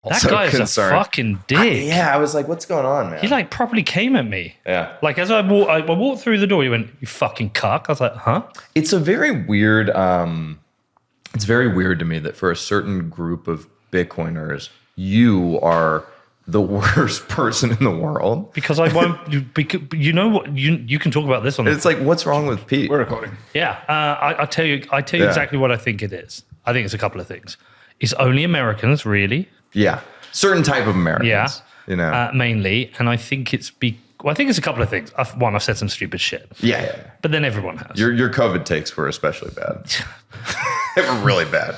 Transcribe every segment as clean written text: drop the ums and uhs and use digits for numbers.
That guy's concerned. A fucking dick. I was like, what's going on, man? He like properly came at me. Yeah. Like as I walked through the door, he went, "You fucking cuck." I was like, huh? It's a very weird, it's very weird to me that for a certain group of Bitcoiners, you are the worst person in the world. Because I won't, you know what, you can talk about this on It's like, what's wrong with Pete? We're recording. Yeah. I tell you exactly what I think it is. I think it's a couple of things. It's only Americans, really. Yeah. Certain type of Americans. Yeah. You know? Mainly. And I think it's I think it's a couple of things. I've said some stupid shit. Yeah. But then everyone has. Your COVID takes were especially bad. They were really bad.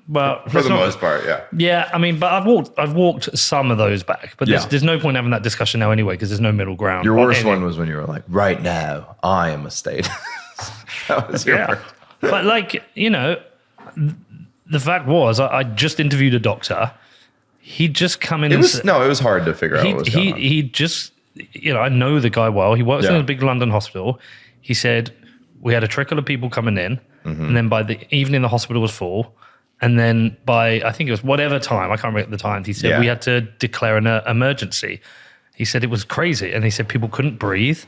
Well, for the most part, yeah. Yeah, I mean, but I've walked some of those back. But there's no point having that discussion now anyway, because there's no middle ground. Your worst one was when you were like, right now, I am a state. That was your worst. But like, you know, the fact was, I just interviewed a doctor. He'd just come in. It was hard to figure out what was going on. He just, you know, I know the guy well. He works in a big London hospital. He said we had a trickle of people coming in, and then by the evening the hospital was full. And then by, I think it was whatever time, I can't remember the time, he said we had to declare an emergency. He said it was crazy. And he said people couldn't breathe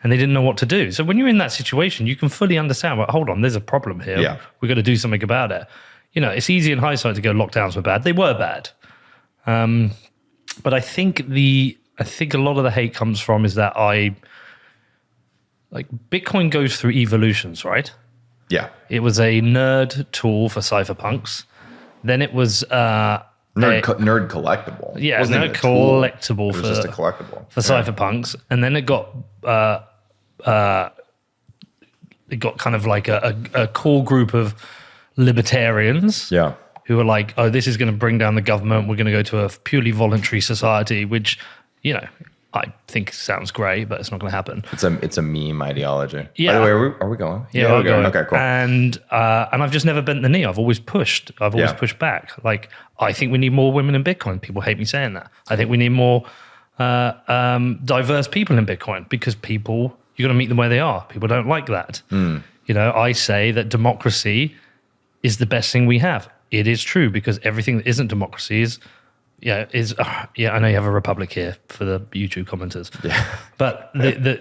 and they didn't know what to do. So when you're in that situation, you can fully understand, well, hold on, there's a problem here. Yeah. We've got to do something about it. You know, it's easy in hindsight to go lockdowns were bad. They were bad. But I think a lot of the hate comes from is that Bitcoin goes through evolutions, right? Yeah. It was a nerd tool for cypherpunks. Then it was nerd collectible. Yeah, nerd collectible. It was just a collectible for cypherpunks, and then it got kind of like a core group of libertarians. Yeah. Who were like, oh, this is going to bring down the government. We're going to go to a purely voluntary society, which, you know, I think sounds great, but it's not going to happen. It's a meme ideology. Yeah. By the way, are we going? Yeah, we're going. Okay, cool. And I've just never bent the knee. I've always pushed. I've always pushed back. Like, I think we need more women in Bitcoin. People hate me saying that. I think we need more diverse people in Bitcoin because you got to meet them where they are. People don't like that. You know, I say that democracy is the best thing we have. It is true because everything that isn't democracy is. I know you have a republic here for the YouTube commenters. Yeah. But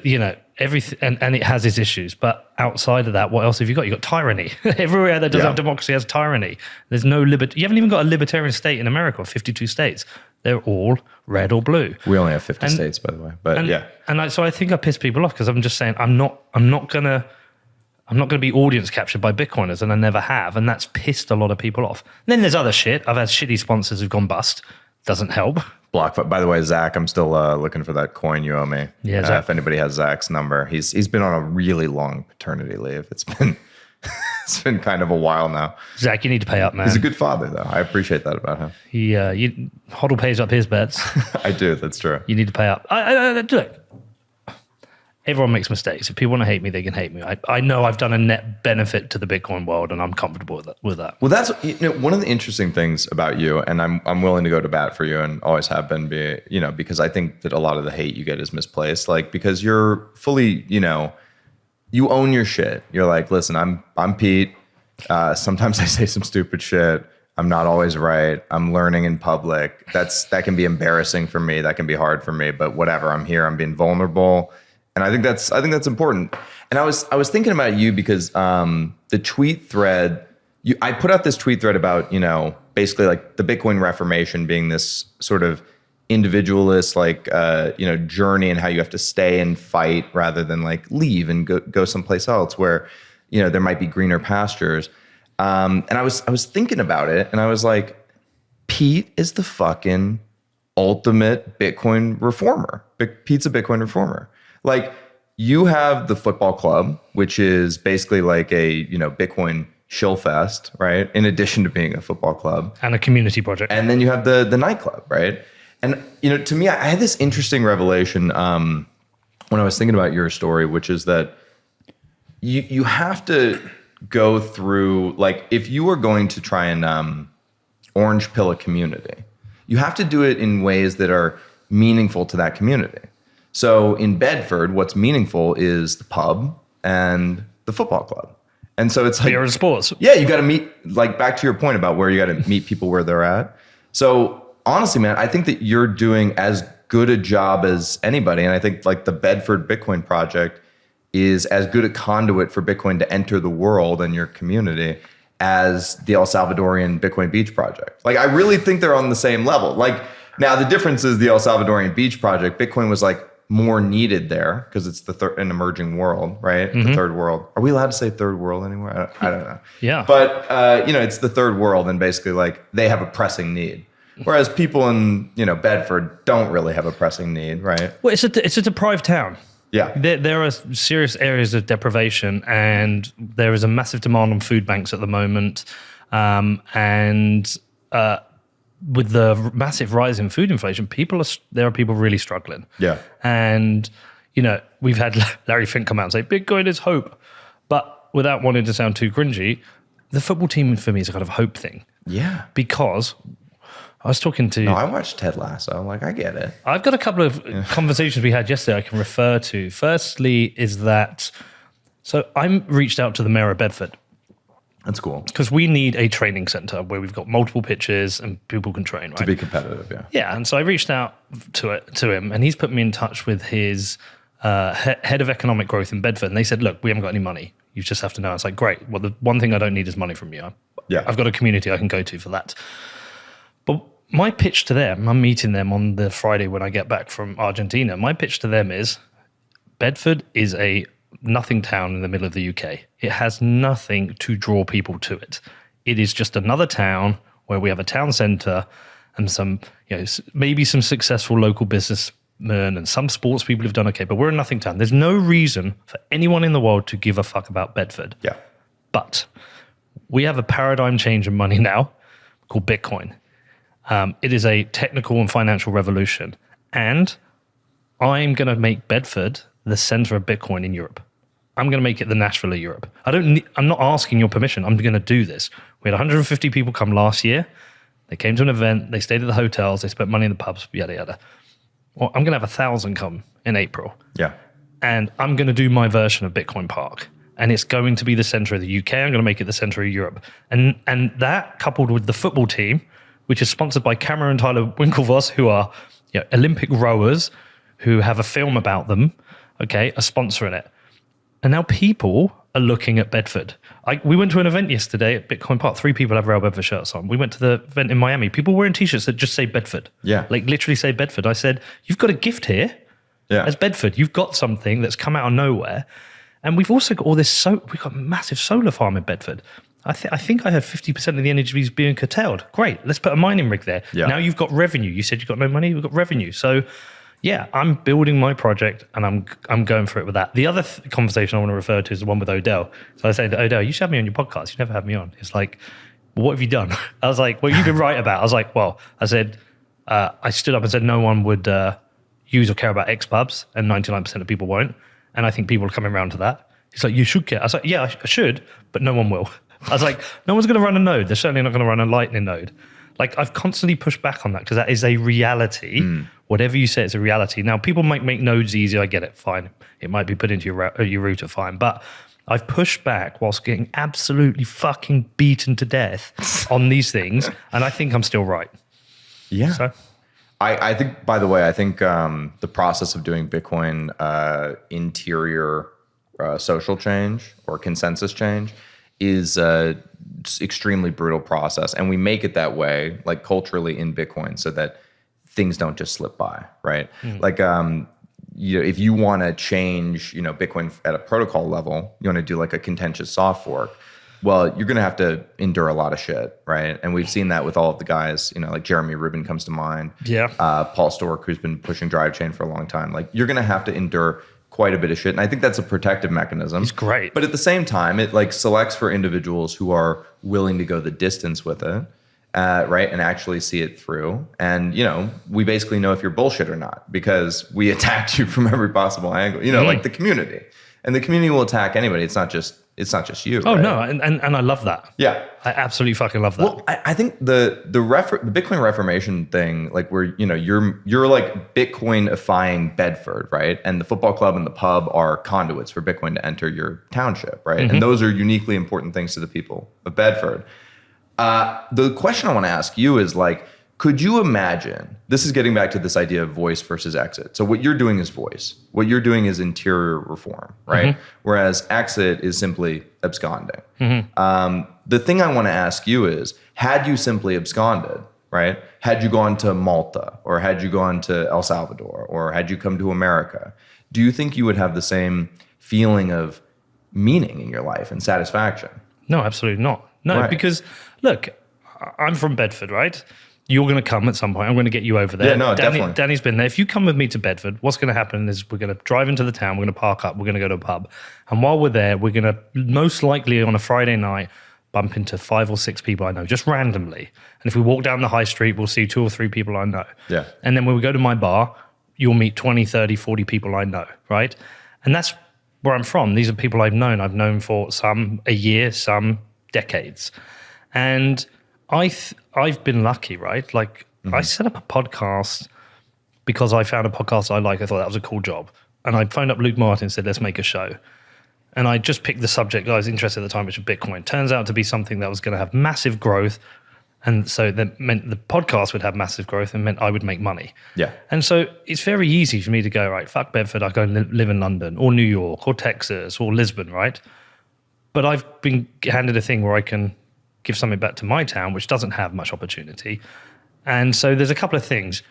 you know, everything and it has its issues. But outside of that, what else have you got? You've got tyranny. Everywhere that doesn't have democracy has tyranny. There's no liberty. You haven't even got a libertarian state in America, 52 states. They're all red or blue. We only have 50 states, by the way. But so I think I piss people off because I'm just saying I'm not gonna be audience captured by Bitcoiners, and I never have, and that's pissed a lot of people off. And then there's other shit. I've had shitty sponsors who've gone bust. Doesn't help. BlockFi. By the way, Zach, I'm still looking for that coin you owe me. Yeah, Zach. If anybody has Zach's number, he's been on a really long paternity leave. It's been kind of a while now. Zach, you need to pay up, man. He's a good father, though. I appreciate that about him. HODL pays up his bets. I do. That's true. You need to pay up. Look, everyone makes mistakes. If people want to hate me, they can hate me. I know I've done a net benefit to the Bitcoin world, and I'm comfortable with that. Well, that's one of the interesting things about you, and I'm willing to go to bat for you, and always have been. Because I think that a lot of the hate you get is misplaced. Like because you're fully, you own your shit. You're like, listen, I'm Pete. Sometimes I say some stupid shit. I'm not always right. I'm learning in public. That can be embarrassing for me. That can be hard for me. But whatever. I'm here. I'm being vulnerable. And I think that's important. And I was thinking about you because the tweet thread, I put out this tweet thread about, basically like the Bitcoin Reformation being this sort of individualist, journey and how you have to stay and fight rather than like leave and go someplace else where, there might be greener pastures. And I was thinking about it and I was like, Pete is the fucking ultimate Bitcoin reformer. Pete's a Bitcoin reformer. Like you have the football club, which is basically like a, Bitcoin shill fest, right? In addition to being a football club. And a community project. And then you have the nightclub, right? And, to me, I had this interesting revelation when I was thinking about your story, which is that you have to go through, like if you are going to try and orange pill a community, you have to do it in ways that are meaningful to that community. So in Bedford, what's meaningful is the pub and the football club. And so it's like beer and sports. Yeah, you got to meet like back to your point about where you got to meet people where they're at. So honestly, man, I think that you're doing as good a job as anybody. And I think like the Bedford Bitcoin project is as good a conduit for Bitcoin to enter the world and your community as the El Salvadorian Bitcoin Beach project. Like, I really think they're on the same level. Like, now the difference is the El Salvadorian Beach project, Bitcoin was like more needed there because it's an emerging world, right? The third world. Are we allowed to say third world anymore? I don't know. Yeah. But, it's the third world, and basically like they have a pressing need. Whereas people in, Bedford don't really have a pressing need, right? Well, it's a deprived town. Yeah. There are serious areas of deprivation, and there is a massive demand on food banks at the moment. With the massive rise in food inflation, there are people really struggling. Yeah. And, we've had Larry Fink come out and say, Bitcoin is hope. But without wanting to sound too cringy, the football team for me is a kind of hope thing. Yeah. Because I was talking to... No, I watched Ted Lasso. Like, I get it. I've got a couple of conversations we had yesterday I can refer to. Firstly is that... So I reached out to the mayor of Bedford. That's cool. Because we need a training center where we've got multiple pitches and people can train, right? To be competitive, yeah. Yeah, and so I reached out to him, and he's put me in touch with his head of economic growth in Bedford. And they said, look, we haven't got any money. You just have to know. I was like, great. Well, the one thing I don't need is money from you. I've got a community I can go to for that. But my pitch to them, I'm meeting them on the Friday when I get back from Argentina. My pitch to them is Bedford is a nothing town in the middle of the UK. It has nothing to draw people to it. It is just another town where we have a town centre and some, maybe some successful local businessmen and some sports people who've done okay, but we're a nothing town. There's no reason for anyone in the world to give a fuck about Bedford. Yeah. But we have a paradigm change in money now called Bitcoin. It is a technical and financial revolution. And I'm going to make Bedford the center of Bitcoin in Europe. I'm going to make it the Nashville of Europe. I'm not asking your permission. I'm going to do this. We had 150 people come last year. They came to an event. They stayed at the hotels. They spent money in the pubs, yada, yada. Well, I'm going to have 1,000 come in April. Yeah. And I'm going to do my version of Bitcoin Park. And it's going to be the center of the UK. I'm going to make it the center of Europe. And that coupled with the football team, which is sponsored by Cameron and Tyler Winklevoss, who are Olympic rowers who have a film about them, are sponsoring it. And now people are looking at Bedford. We went to an event yesterday at Bitcoin Park. 3 people have Real Bedford shirts on. We went to the event in Miami. People wearing T-shirts that just say Bedford. Yeah. Like literally say Bedford. I said, you've got a gift here as Bedford. You've got something that's come out of nowhere. And we've also got all this, we've got a massive solar farm in Bedford. I think I heard 50% of the energy is being curtailed. Great, let's put a mining rig there. Yeah. Now you've got revenue. You said you've got no money, we've got revenue. So yeah, I'm building my project and I'm going for it with that. The other conversation I want to refer to is the one with Odell. So I was saying to Odell, you should have me on your podcast. You never have me on. It's like, well, what have you done? I was like, well, you've been right about. I was like, well, I said, I stood up and said no one would use or care about X-pubs and 99% of people won't. And I think people are coming around to that. He's like, you should care. I was like, yeah, I should, but no one will. I was like, no one's going to run a node. They're certainly not going to run a Lightning node. Like, I've constantly pushed back on that because that is a reality. Whatever you say, it's a reality. Now, people might make nodes easier. I get it. Fine. It might be put into your router. Fine. But I've pushed back whilst getting absolutely fucking beaten to death on these things. And I think I'm still right. Yeah. So I think, by the way, the process of doing Bitcoin interior social change or consensus change is extremely brutal process, and we make it that way, like culturally in Bitcoin, so that things don't just slip by, right? Like, if you want to change, Bitcoin at a protocol level, you want to do like a contentious soft fork. Well, you're going to have to endure a lot of shit, right? And we've seen that with all of the guys, like Jeremy Rubin comes to mind. Yeah. Paul Stork, who's been pushing drive chain for a long time. Like, you're going to have to endure quite a bit of shit. And I think that's a protective mechanism. It's great. But at the same time, it like selects for individuals who are willing to go the distance with it, right? And actually see it through. And, we basically know if you're bullshit or not because we attacked you from every possible angle, like the community. And the community will attack anybody. It's not just you. Oh, right? No. And I love that. Yeah. I absolutely fucking love that. Well, I think the Bitcoin Reformation thing, like where, you're like Bitcoin-ifying Bedford, right? And the football club and the pub are conduits for Bitcoin to enter your township, right? And those are uniquely important things to the people of Bedford. The question I want to ask you is like, could you imagine, this is getting back to this idea of voice versus exit. So what you're doing is voice. What you're doing is interior reform, right? Whereas exit is simply absconding. The thing I want to ask you is, had you simply absconded, right? Had you gone to Malta, or had you gone to El Salvador, or had you come to America, do you think you would have the same feeling of meaning in your life and satisfaction? No, absolutely not. No, Right. Because look, I'm from Bedford, right? You're going to come at some point. I'm going to get you over there. Yeah, no, definitely. Danny's been there. If you come with me to Bedford, what's going to happen is we're going to drive into the town. We're going to park up. We're going to go to a pub. And while we're there, we're going to most likely on a Friday night bump into 5 or 6 people I know, just randomly. And if we walk down the high street, we'll see 2 or 3 people I know. Yeah. And then when we go to my bar, you'll meet 20, 30, 40 people I know, right? And that's where I'm from. These are people I've known. I've known for some a year, some decades. And I've been lucky, right? Like I set up a podcast because I found a podcast I like. I thought that was a cool job. And I phoned up Luke Martin and said, let's make a show. And I just picked the subject I was interested at the time, which was Bitcoin. Turns out to be something that was going to have massive growth. And so that meant the podcast would have massive growth and meant I would make money. Yeah. And so it's very easy for me to go, right, fuck Bedford, I go and live in London or New York or Texas or Lisbon, right? But I've been handed a thing where I can give something back to my town, which doesn't have much opportunity. And so there's a couple of things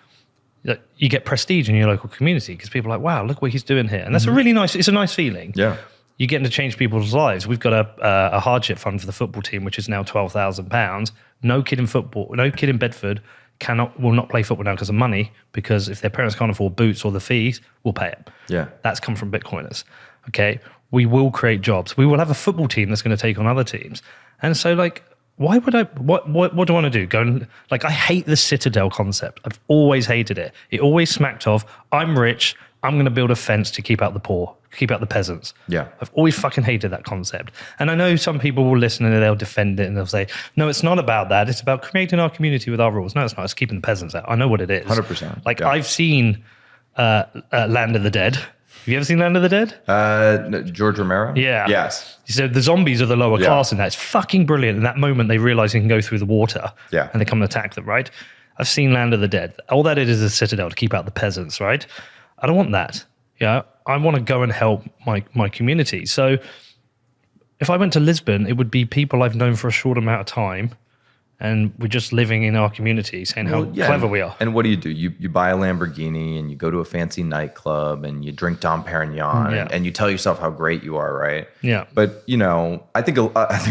that you get prestige in your local community because people are like, wow, look what he's doing here. And that's a really nice, it's a nice feeling. Yeah. You're getting to change people's lives. We've got a hardship fund for the football team, which is now £12,000. No kid in Bedford will not play football now because of money, because if their parents can't afford boots or the fees, we'll pay it. Yeah. That's come from Bitcoiners. Okay. We will create jobs. We will have a football team that's going to take on other teams. And so like, why would I, what do I want to do? Go and like, I hate the citadel concept. I've always hated it. It always smacked of, I'm rich, I'm going to build a fence to keep out the poor, keep out the peasants. Yeah. I've always fucking hated that concept. And I know some people will listen and they'll defend it and they'll say, no, it's not about that. It's about creating our community with our rules. No, it's not. It's keeping the peasants out. I know what it is. 100%. Like Yeah. I've seen Land of the Dead. Have you ever seen Land of the Dead? No, George Romero? Yeah. Yes. So the zombies are the lower class in that. It's fucking brilliant. In that moment, they realize they can go through the water. Yeah. And they come and attack them, right? I've seen Land of the Dead. All that is a citadel to keep out the peasants, right? I don't want that. Yeah. I want to go and help my community. So if I went to Lisbon, it would be people I've known for a short amount of time. And we're just living in our community saying how clever we are. And what do? You buy a Lamborghini and you go to a fancy nightclub and you drink Dom Perignon and you tell yourself how great you are, right? Yeah. But, you know, I think a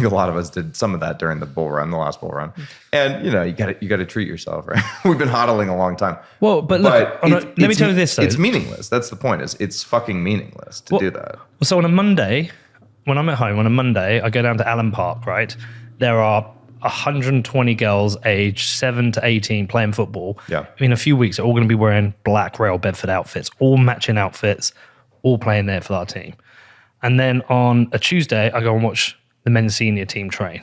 lot of us did some of that during the last bull run. And, you know, you got to treat yourself, right? We've been hodling a long time. Well, but look, let me tell you this, though. It's meaningless. That's the point. It's fucking meaningless to do that. So on a Monday, when I'm at home, on a Monday, I go down to Allen Park, right? There are 120 girls aged 7 to 18 playing football. Yeah. In a few weeks, they're all going to be wearing black Royal Bedford outfits, all matching outfits, all playing there for our team. And then on a Tuesday, I go and watch the men's senior team train.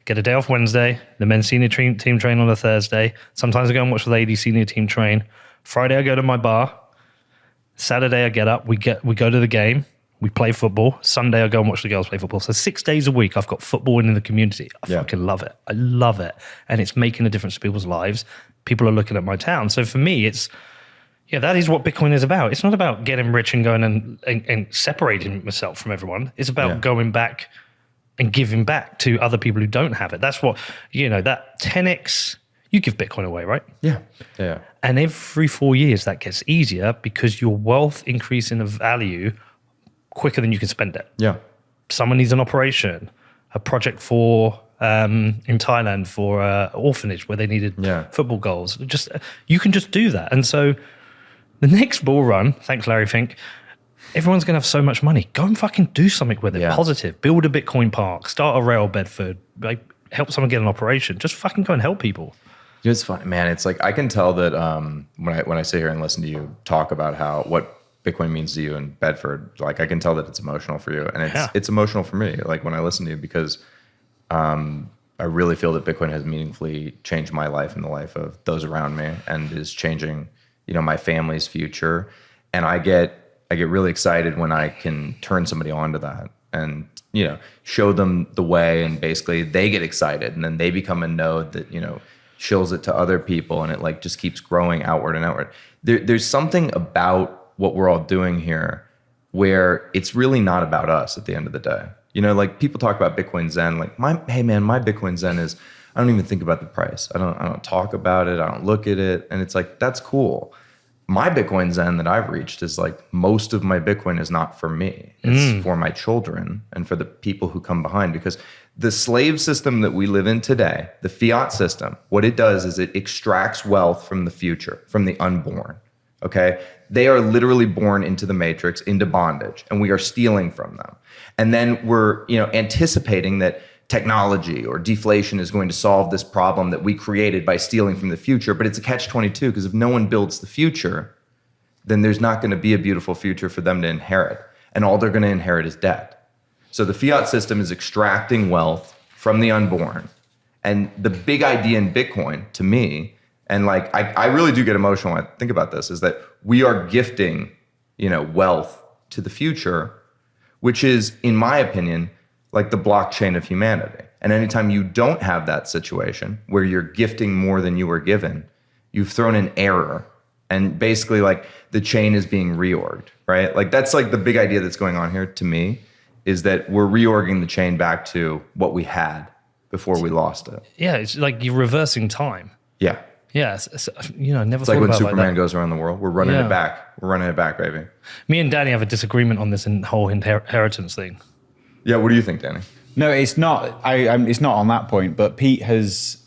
Get a day off Wednesday, the men's senior team train on a Thursday. Sometimes I go and watch the ladies senior team train. Friday, I go to my bar. Saturday, I get up. We go to the game. We play football. Sunday, I go and watch the girls play football. So 6 days a week, I've got football in the community. I fucking love it. I love it. And it's making a difference to people's lives. People are looking at my town. So for me, that is what Bitcoin is about. It's not about getting rich and going and separating myself from everyone. It's about going back and giving back to other people who don't have it. That's what, that 10x, you give Bitcoin away, right? Yeah. Yeah. And every 4 years, that gets easier because your wealth increase in value quicker than you can spend it. Yeah. Someone needs an operation, a project for in Thailand for orphanage where they needed football goals. You can just do that. And so the next bull run, thanks Larry Fink, everyone's going to have so much money. Go and fucking do something with it. Positive. Build a Bitcoin park. Start a rail Bedford. Like, help someone get an operation. Just fucking go and help people. It's funny, man. It's like I can tell that when I sit here and listen to you talk about what Bitcoin means to you in Bedford, like I can tell that it's emotional for you, and it's emotional for me. Like when I listen to you, because I really feel that Bitcoin has meaningfully changed my life and the life of those around me, and is changing, my family's future. And I get really excited when I can turn somebody on to that. and, show them the way, and basically they get excited, and then they become a node that, shills it to other people, and it like just keeps growing outward and outward. There's something about what we're all doing here where it's really not about us at the end of the day. Like people talk about Bitcoin Zen, like my Bitcoin Zen is, I don't even think about the price. I don't talk about it. I don't look at it. And it's like, that's cool. My Bitcoin Zen that I've reached is like, most of my Bitcoin is not for me. It's for my children and for the people who come behind, because the slave system that we live in today, the fiat system, what it does is it extracts wealth from the future, from the unborn. Okay. They are literally born into the matrix, into bondage, and we are stealing from them. And then we're, anticipating that technology or deflation is going to solve this problem that we created by stealing from the future. But it's a catch-22, because if no one builds the future, then there's not going to be a beautiful future for them to inherit. And all they're going to inherit is debt. So the fiat system is extracting wealth from the unborn. And the big idea in Bitcoin, to me, and like I really do get emotional when I think about this, is that we are gifting, wealth to the future, which is, in my opinion, like the blockchain of humanity. And anytime you don't have that situation where you're gifting more than you were given, you've thrown an error, and basically like the chain is being reorged, right? Like that's like the big idea that's going on here to me, is that we're reorging the chain back to what we had before we lost it. Yeah, it's like you're reversing time. Yeah. Yeah, never It's thought like when about Superman that. goes around the world. We're running it back. We're running it back, baby. Me and Danny have a disagreement on this whole inheritance thing. Yeah, what do you think, Danny? No, it's not. It's not on that point. But Pete has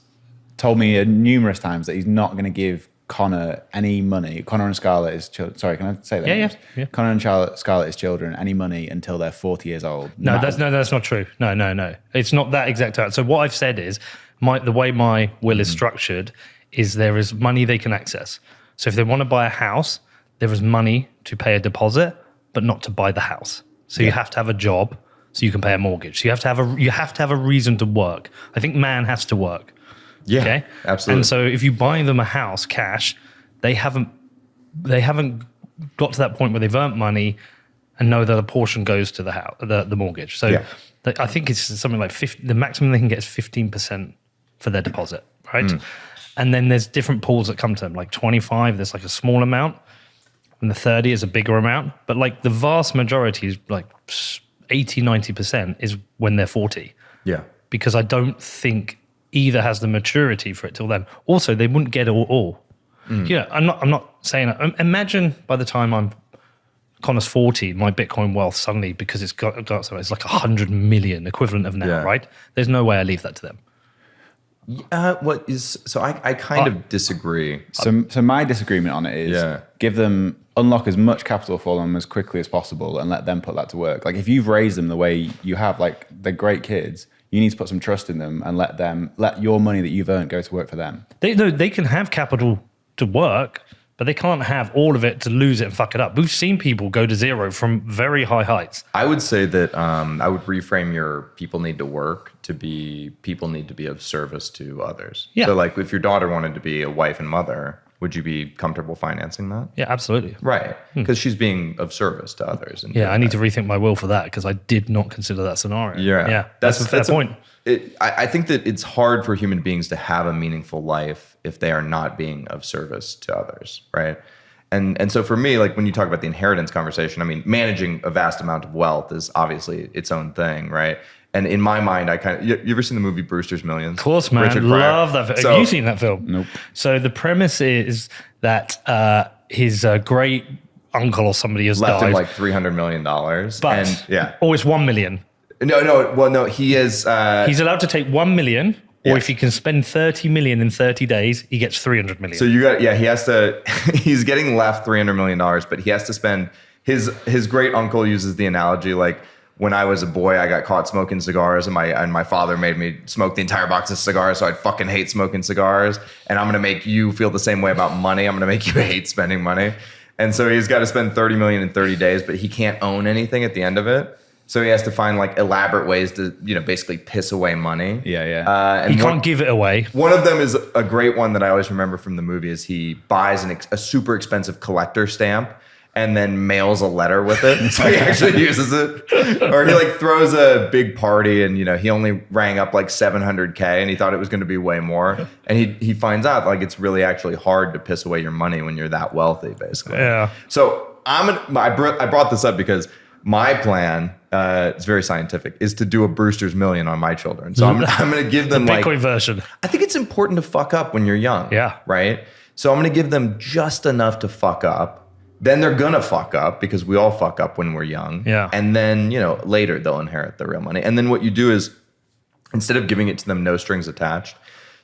told me numerous times that he's not going to give Connor any money. Connor and Scarlett, his children. Sorry, can I say that? Yeah. Connor and Scarlett, his children, any money until they're 40 years old. That's not true. No. It's not that exact. So what I've said is, the way my will is structured is there is money they can access. So if they want to buy a house, there is money to pay a deposit, but not to buy the house. So you have to have a job so you can pay a mortgage. So you have to have a reason to work. I think man has to work. Yeah, okay? absolutely. And so if you buy them a house cash, they haven't got to that point where they've earned money and know that a portion goes to the house, the mortgage. So I think it's something like the maximum they can get is 15% for their deposit, right? And then there's different pools that come to them, like 25, there's like a small amount, and the 30 is a bigger amount. But like the vast majority is like 80, 90% is when they're 40. Yeah. Because I don't think either has the maturity for it till then. Also, they wouldn't get it all. Yeah, I'm not saying that. Imagine by the time Connor's 40, my Bitcoin wealth suddenly, because it's got it's like 100 million equivalent of now, right? There's no way I leave that to them. I kind of disagree. So my disagreement on it is unlock as much capital for them as quickly as possible and let them put that to work. Like if you've raised them the way you have, like they're great kids, you need to put some trust in them and let your money that you've earned go to work for them. They can have capital to work, but they can't have all of it to lose it and fuck it up. We've seen people go to zero from very high heights. I would say that I would reframe your people need to work to be people need to be of service to others. Yeah. So like if your daughter wanted to be a wife and mother, would you be comfortable financing that? Yeah, absolutely. Right. Because she's being of service to others. And I need to rethink my will for that because I did not consider that scenario. Yeah. That's a fair point. I think that it's hard for human beings to have a meaningful life if they are not being of service to others, right? And so for me, like when you talk about the inheritance conversation, I mean, managing a vast amount of wealth is obviously its own thing, right? And in my mind, you ever seen the movie Brewster's Millions? Of course, man. Love that film. Have you seen that film? Nope. So the premise is that his great uncle or somebody has left died. him like $300 million. It's 1 million. No. He is. He's allowed to take 1 million, or if he can spend 30 million in 30 days, he gets 300 million. So he has to. He's getting left $300 million, but he has to spend. His great uncle uses the analogy like, when I was a boy, I got caught smoking cigars, and my father made me smoke the entire box of cigars. So I'd fucking hate smoking cigars, and I'm gonna make you feel the same way about money. I'm gonna make you hate spending money. And so he's got to spend 30 million in 30 days, but he can't own anything at the end of it. So he has to find like elaborate ways to, basically piss away money. Yeah. And he can't give it away. One of them is a great one that I always remember from the movie is he buys a super expensive collector stamp. and then mails a letter with it. So he actually uses it. Or he like throws a big party and, he only rang up like 700K and he thought it was going to be way more. And he finds out like it's really actually hard to piss away your money when you're that wealthy, basically. Yeah. So I brought this up because my plan, it's very scientific, is to do a Brewster's Million on my children. So I'm going to give them the like Bitcoin version. I think it's important to fuck up when you're young. Yeah. Right. So I'm going to give them just enough to fuck up. Then they're going to fuck up because we all fuck up when we're young. Yeah. And then, later they'll inherit the real money. And then what you do is instead of giving it to them no strings attached,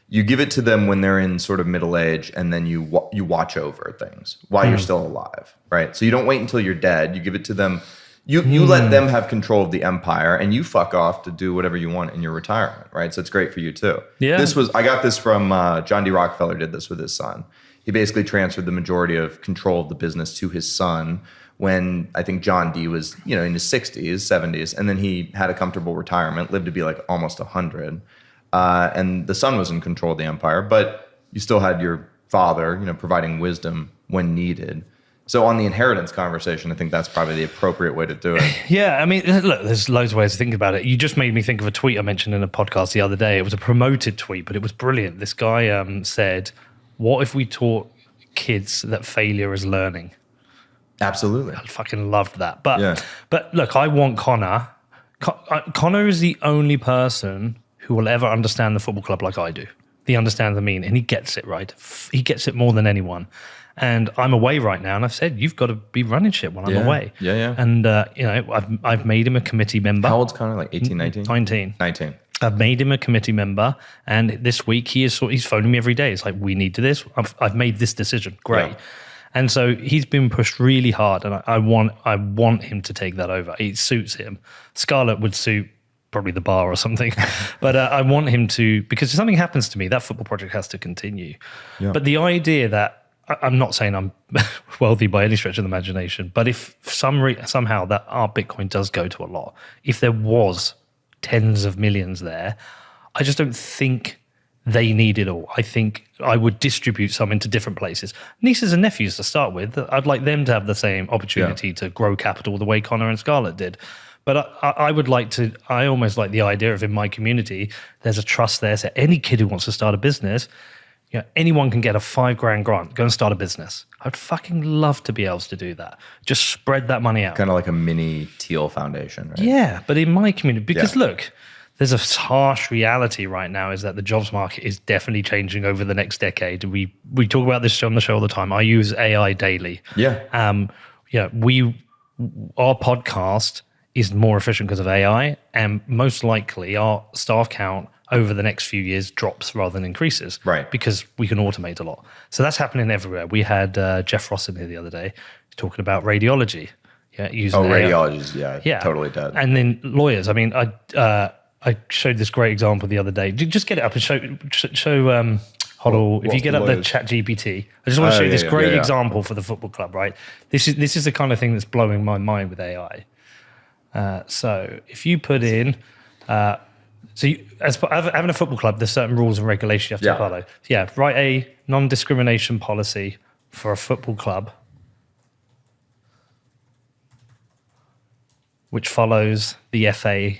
you give it to them when they're in sort of middle age, and then you watch over things while you're still alive. Right. So you don't wait until you're dead. You give it to them. You let them have control of the empire, and you fuck off to do whatever you want in your retirement, right? So it's great for you too. Yeah. I got this from John D. Rockefeller did this with his son. He basically transferred the majority of control of the business to his son when I think John D. was, in his 60s, 70s, and then he had a comfortable retirement, lived to be like almost 100. And the son was in control of the empire, but you still had your father, providing wisdom when needed. So on the inheritance conversation, I think that's probably the appropriate way to do it. Yeah, I mean, look, there's loads of ways to think about it. You just made me think of a tweet I mentioned in a podcast the other day. It was a promoted tweet, but it was brilliant. This guy said, what if we taught kids that failure is learning? Absolutely. I fucking loved that. But look, I want Connor. Connor is the only person who will ever understand the football club like I do. He understands the mean, and he gets it, right? He gets it more than anyone. And I'm away right now, and I've said, you've got to be running shit when I'm away. Yeah. And, I've made him a committee member. How old's Connor? Like 18, 19? 19. I've made him a committee member, and this week he's phoning me every day. It's like, we need to this. I've made this decision. Great. Yeah. And so he's been pushed really hard, and I want him to take that over. It suits him. Scarlett would suit probably the bar or something, but I want him to, because if something happens to me, that football project has to continue. Yeah. But the idea that, I'm not saying I'm wealthy by any stretch of the imagination, but if somehow that our Bitcoin does go to a lot, if there was tens of millions there, I just don't think they need it all. I think I would distribute some into different places. Nieces and nephews to start with, I'd like them to have the same opportunity to grow capital the way Connor and Scarlett did. But I would like to, I almost like the idea of in my community, there's a trust there. So any kid who wants to start a business, anyone can get a $5,000 grant, go and start a business. I'd fucking love to be able to do that. Just spread that money out. Kind of like a mini Teal Foundation, right? Yeah, but in my community, because look, there's a harsh reality right now is that the jobs market is definitely changing over the next decade. We talk about this on the show all the time. I use AI daily. Yeah. Our podcast is more efficient because of AI, and most likely our staff count over the next few years drops rather than increases. Right. Because we can automate a lot. So that's happening everywhere. We had Jeff Ross in here the other day talking about radiology. Using AI. Radiology's, totally dead. And then lawyers. I mean, I showed this great example the other day. Just get it up and show HODL. If you get up the Chat GPT, I just want to show you this great example for the football club, right? This is the kind of thing that's blowing my mind with AI. So if you put in... as having a football club, there's certain rules and regulations you have to follow. Yeah, write a non-discrimination policy for a football club, which follows the FA.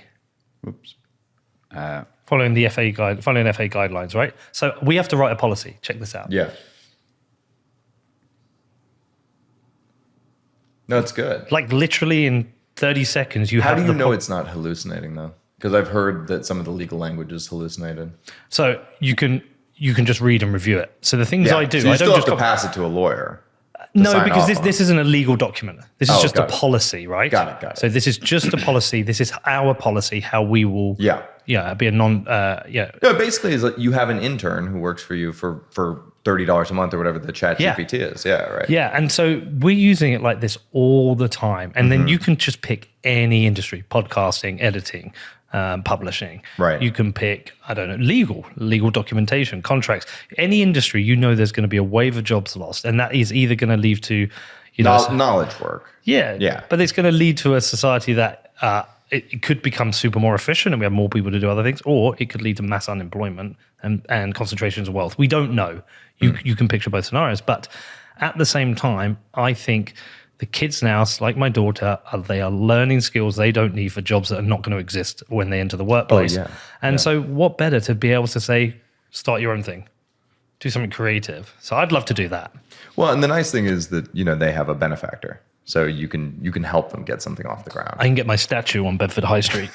Following FA guidelines, right? So we have to write a policy. Check this out. Yeah. No, it's good. Like literally in 30 seconds, How do you know it's not hallucinating though? Because I've heard that some of the legal language is hallucinated. So you can just read and review it. So the things I do, so you I still don't have just to pass it to a lawyer. No, because this isn't a legal document. This is just a policy, right? Got it. So this is just a policy. This is our policy, how we will be a non No, basically is like you have an intern who works for you for $30 a month or whatever the Chat GPT is. Yeah, right. Yeah, and so we're using it like this all the time. And then you can just pick any industry, podcasting, editing, publishing. Right. You can pick, I don't know, legal documentation, contracts. Any industry, there's going to be a wave of jobs lost. And that is either going to lead to, knowledge work. Yeah. But it's going to lead to a society that it could become super more efficient and we have more people to do other things, or it could lead to mass unemployment and concentrations of wealth. We don't know. You can picture both scenarios. But at the same time, I think The kids now, like my daughter, they are learning skills they don't need for jobs that are not going to exist when they enter the workplace. yeah. And so what better to be able to say, start your own thing, do something creative. So I'd love to do that. Well, and the nice thing is that, they have a benefactor. So you can help them get something off the ground. I can get my statue on Bedford High Street.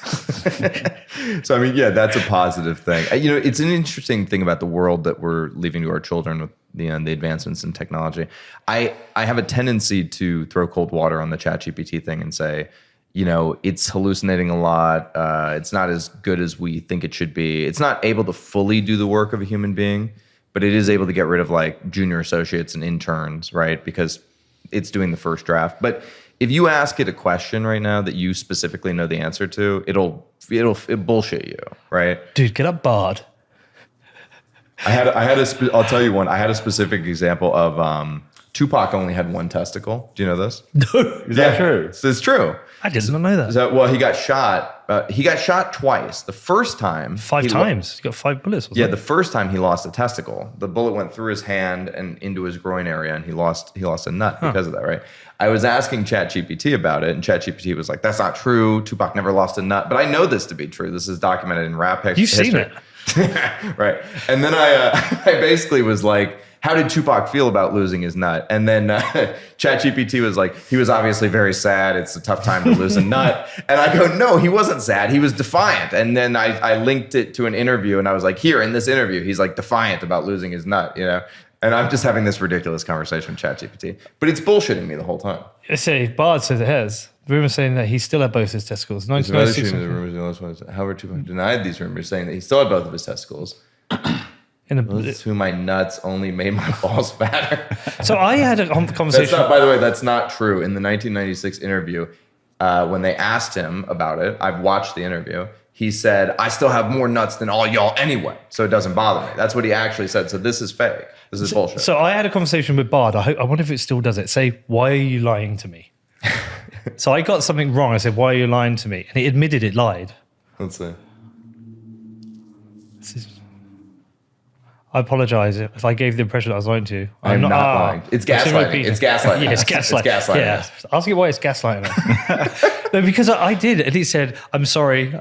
So, I mean, yeah, that's a positive thing. It's an interesting thing about the world that we're leaving to our children with the advancements in technology. I have a tendency to throw cold water on the ChatGPT thing and say, it's hallucinating a lot. It's not as good as we think it should be. It's not able to fully do the work of a human being, but it is able to get rid of like junior associates and interns, right? Because it's doing the first draft. But if you ask it a question right now that you specifically know the answer to, it'll bullshit you, right? Dude, get up, Bard. I'll tell you one. I had a specific example of Tupac only had one testicle. Do you know this? No. Is that true? It's true. I did not know that. So, he got shot. He got shot twice. The first time, 5 times. He got 5 bullets. The first time he lost a testicle. The bullet went through his hand and into his groin area, and he lost a nut because of that. Right. I was asking ChatGPT about it, and ChatGPT was like, "That's not true. Tupac never lost a nut." But I know this to be true. This is documented in rap history. You've seen it. Right. And then I basically was like, how did Tupac feel about losing his nut? And then ChatGPT was like, he was obviously very sad. It's a tough time to lose a nut. And I go, no, he wasn't sad. He was defiant. And then I linked it to an interview, and I was like, here in this interview, he's like defiant about losing his nut, And I'm just having this ridiculous conversation with ChatGPT. But it's bullshitting me the whole time. I say, Bard says it has. Rumors saying that he still had both his testicles. 1996. However, Tupac denied these rumors, saying that he still had both of his testicles. To my nuts only made my balls fatter. So I had a conversation. By the way, that's not true. In the 1996 interview, when they asked him about it, I've watched the interview. He said, "I still have more nuts than all y'all anyway, so it doesn't bother me." That's what he actually said. So this is fake. This is bullshit. So I had a conversation with Bard. I wonder if it still does it. Say, why are you lying to me? So I got something wrong. I said, why are you lying to me? And it admitted it lied. Let's see. I apologize if I gave the impression that I was lying to you. I'm not lying. It's gaslighting. It's gaslighting. Yeah, it's gaslighting. It's gaslighting. Yeah. Ask it why it's gaslighting. No, because I did. And it said, I'm sorry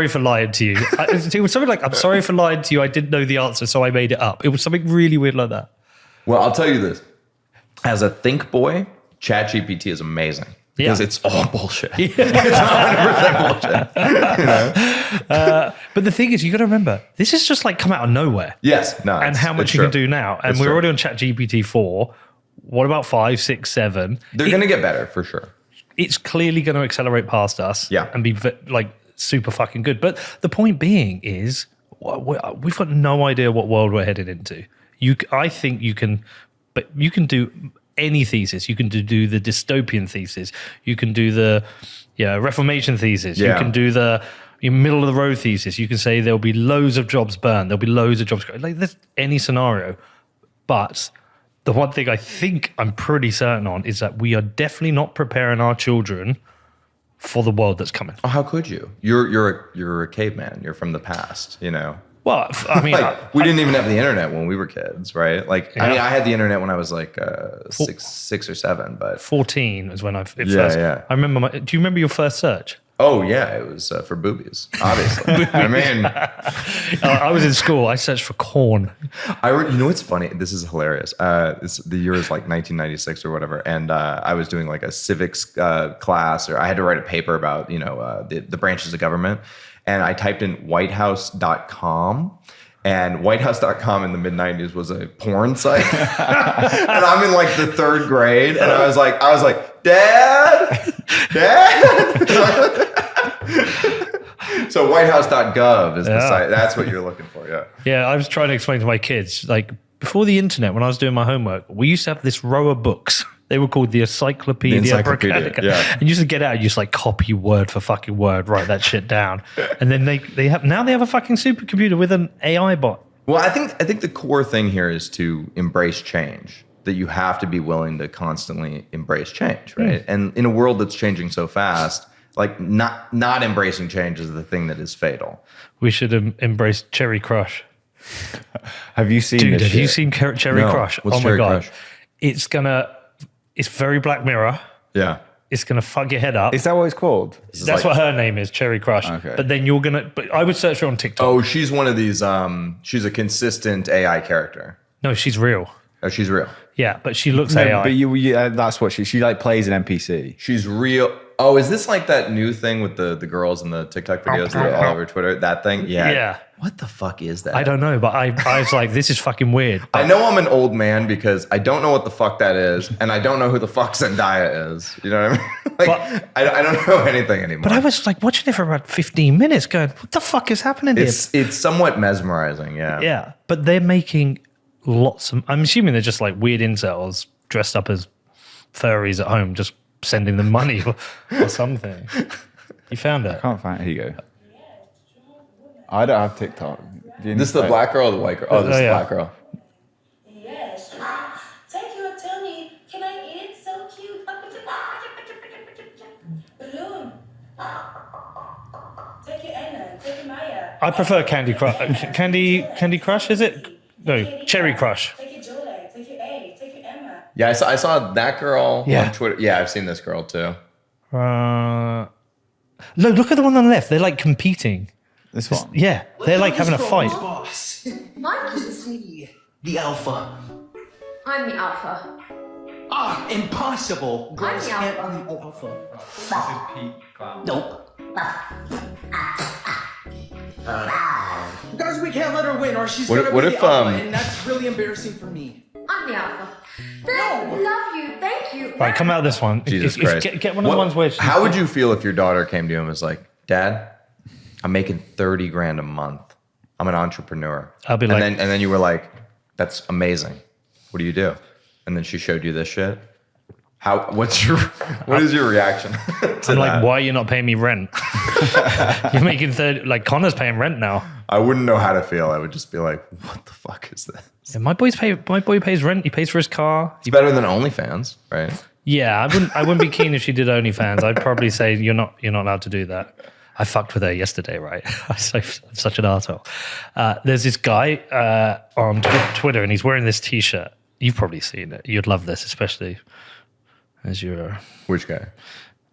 for lying to you. It was something like, I'm sorry for lying to you. I didn't know the answer, so I made it up. It was something really weird like that. Well, I'll tell you this. As a think boy, ChatGPT is amazing. Because it's all bullshit. Yeah. It's 100% bullshit. But the thing is, you got to remember, this is just like come out of nowhere. Yes, no. And how much you can do now. And we're already on ChatGPT 4. What about 5, 6, 7? They're going to get better for sure. It's clearly going to accelerate past us. Yeah. And be like super fucking good. But the point being is, we've got no idea what world we're headed into. I think you can do any thesis. You can do the dystopian thesis. You can do the Reformation thesis. Yeah. You can do the middle of the road thesis. You can say there'll be loads of jobs burned. There'll be loads of jobs. Like there's any scenario. But the one thing I think I'm pretty certain on is that we are definitely not preparing our children for the world that's coming. Oh, how could you? You're a caveman. You're from the past, Well, I mean, we didn't even have the internet when we were kids, right? Like, I mean, I had the internet when I was like 6 or 7, but 14 is when first. Yeah. I remember. Do you remember your first search? Oh yeah, it was for boobies, obviously. I mean, I was in school. I searched for corn. You know what's funny? This is hilarious. The year is like 1996 or whatever, and I was doing like a civics class, or I had to write a paper about the branches of government. And I typed in whitehouse.com, and whitehouse.com in the mid 90s was a porn site. And I'm in like the 3rd grade, and I was like, Dad. So whitehouse.gov is the site. That's what you're looking for. Yeah. Yeah. I was trying to explain to my kids, like before the internet, when I was doing my homework, we used to have this row of books. They were called the Encyclopedia Britannica. Yeah. And you just get out, you just like copy word for fucking word, write that shit down. And then they have a fucking supercomputer with an AI bot. Well, I think the core thing here is to embrace change. That you have to be willing to constantly embrace change, right? And in a world that's changing so fast, like not embracing change is the thing that is fatal. We should embrace Cherry Crush. Have you seen Dude, this have shit? you seen Cherry Crush? What's oh Cherry my God. Crush? It's very Black Mirror. Yeah. It's going to fuck your head up. Is that what it's called? That's what her name is, Cherry Crush. Okay. But then but I would search her on TikTok. Oh, she's one of these, she's a consistent AI character. No, she's real. Oh, she's real. Yeah, but she looks No, AI. but that's what she like plays an NPC. She's real. Oh, is this like that new thing with the girls and the TikTok videos that are all over Twitter? That thing? Yeah. Yeah. What the fuck is that? I don't know, but I was like, this is fucking weird. I know I'm an old man because I don't know what the fuck that is, and I don't know who the fuck Zendaya is. You know what I mean? Like, I don't know anything anymore. But I was like watching it for about 15 minutes going, what the fuck is happening here? It's somewhat mesmerizing, yeah. Yeah, but they're making lots of, I'm assuming they're just like weird incels dressed up as furries at home, just sending them money or something. You found it? Can't find it. Here you go. I don't have TikTok. This is the black girl or the white girl? Oh, this is the black girl. Yes. Take your tummy. Can I eat it? So cute. Balloon. Take your Anna. Take your Maya. I prefer Candy Crush. Candy Crush, is it? No, Cherry Crush. Take your Jolie. Take your A. Take your Emma. Yeah, I saw that girl Yeah. on Twitter. Yeah, I've seen this girl too. Look at the one on the left. They're like competing. This one. Yeah, they're like having a fight. Boss. Marcus, Me, the alpha. I'm the alpha. Ah, impossible. Girls the can't alpha. be alpha. Nope. Guys, we can't let her win, or she's What- gonna what be if, the alpha, and that's really embarrassing for me. I'm the alpha. Love you. Thank you. Right, come out of this one. Jesus Christ. Get one of the ones where How would you feel if your daughter came to you and was like, Dad, I'm making 30 grand a month. I'm an entrepreneur. I'll be like- and then you were like, that's amazing. What do you do? And then she showed you this shit. What is your reaction to I'm that? like, why are you not paying me rent? You're making 30, like Connor's paying rent now. I wouldn't know how to feel. I would just be like, what the fuck is this? Yeah, my boy pays rent. He pays for his car. It's better than OnlyFans, right? Yeah, I wouldn't be keen if she did OnlyFans. I'd probably say you're not allowed to do that. I fucked with her yesterday, right? I'm such an arsehole. There's this guy on Twitter, and he's wearing this T-shirt. You've probably seen it. You'd love this, especially as you're... Which guy?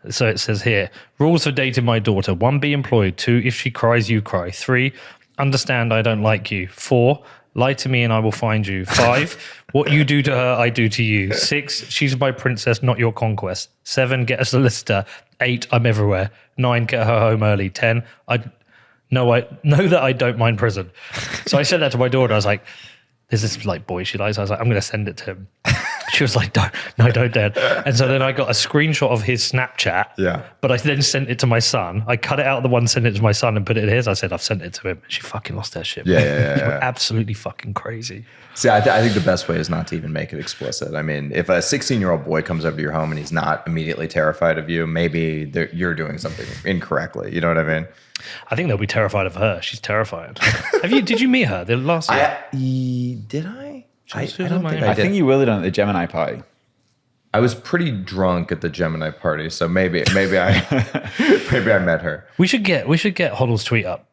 So it says here, rules for dating my daughter. 1, be employed. 2, if she cries, you cry. 3, understand I don't like you. 4, lie to me and I will find you. 5, what you do to her, I do to you. 6, she's my princess, not your conquest. 7, get a solicitor. 8, I'm everywhere. 9, get her home early. 10, I know that I don't mind prison. So I said that to my daughter. I was like, there's this like boy she likes. I was like, I'm going to send it to him. She was like, don't, Dad. And so then I got a screenshot of his Snapchat. Yeah. But I then sent it to my son. I cut it out of the one, sent it to my son and put it in his. I said, I've sent it to him. She fucking lost her shit. Yeah. She went absolutely fucking crazy. See, I think the best way is not to even make it explicit. I mean, if a 16-year-old boy comes over to your home and he's not immediately terrified of you, maybe you're doing something incorrectly. You know what I mean? I think they'll be terrified of her. She's terrified. Did you meet her the last year? Did I? I Who's don't my think name? I I did. think you will done at the Gemini party. I was pretty drunk at the Gemini party, so maybe I met her. We should get HODL's tweet up.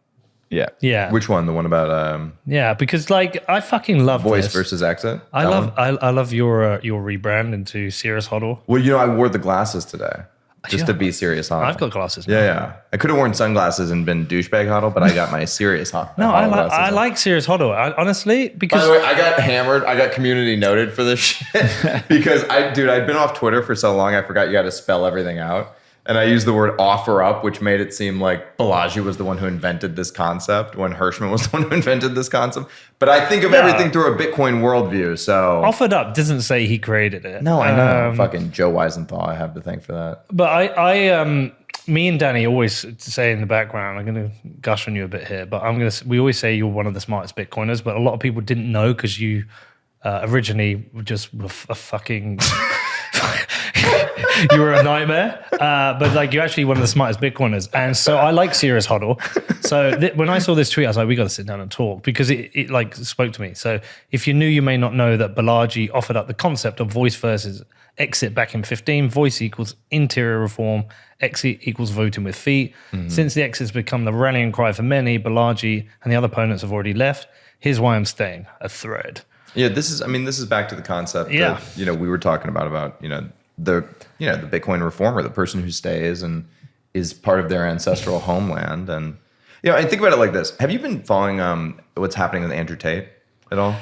Yeah. Yeah. Which one? The one about Yeah, because like I fucking love voice this. versus exit? I That love one? I love your rebrand into Serious HODL. Well, you know, I wore the glasses today just Yeah. to be serious. HODL. I've got glasses. Yeah. I could have worn sunglasses and been douchebag HODL, but I got my serious HODL. No, HODL glasses I on. like Serious HODL. Honestly, By because the way, I got hammered. I got community noted for this shit because I'd been off Twitter for so long. I forgot you got to spell everything out. And I used the word offer up, which made it seem like Balaji was the one who invented this concept when Hirschman was the one who invented this concept. But I think of everything through a Bitcoin worldview. So Offered Up doesn't say he created it. no, I know. Fucking Joe Weisenthal, I have to thank for that. But I me and Danny always say in the background, I'm going to gush on you a bit here, but we always say you're one of the smartest Bitcoiners, but a lot of people didn't know because you originally just were a fucking... you were a nightmare, but like you're actually one of the smartest Bitcoiners. And so I like Serious HODL. So when I saw this tweet, I was like, we got to sit down and talk because it like spoke to me. So if you're new, you may not know that Balaji offered up the concept of voice versus exit back in 15. Voice equals interior reform. Exit equals voting with feet. Since the exit's become the rallying cry for many, Balaji and the other opponents have already left. Here's why I'm staying. A thread. Yeah, this is back to the concept Yeah. that, we were talking about, the Bitcoin reformer, the person who stays and is part of their ancestral homeland. And I think about it like this: have you been following what's happening with Andrew Tate at all?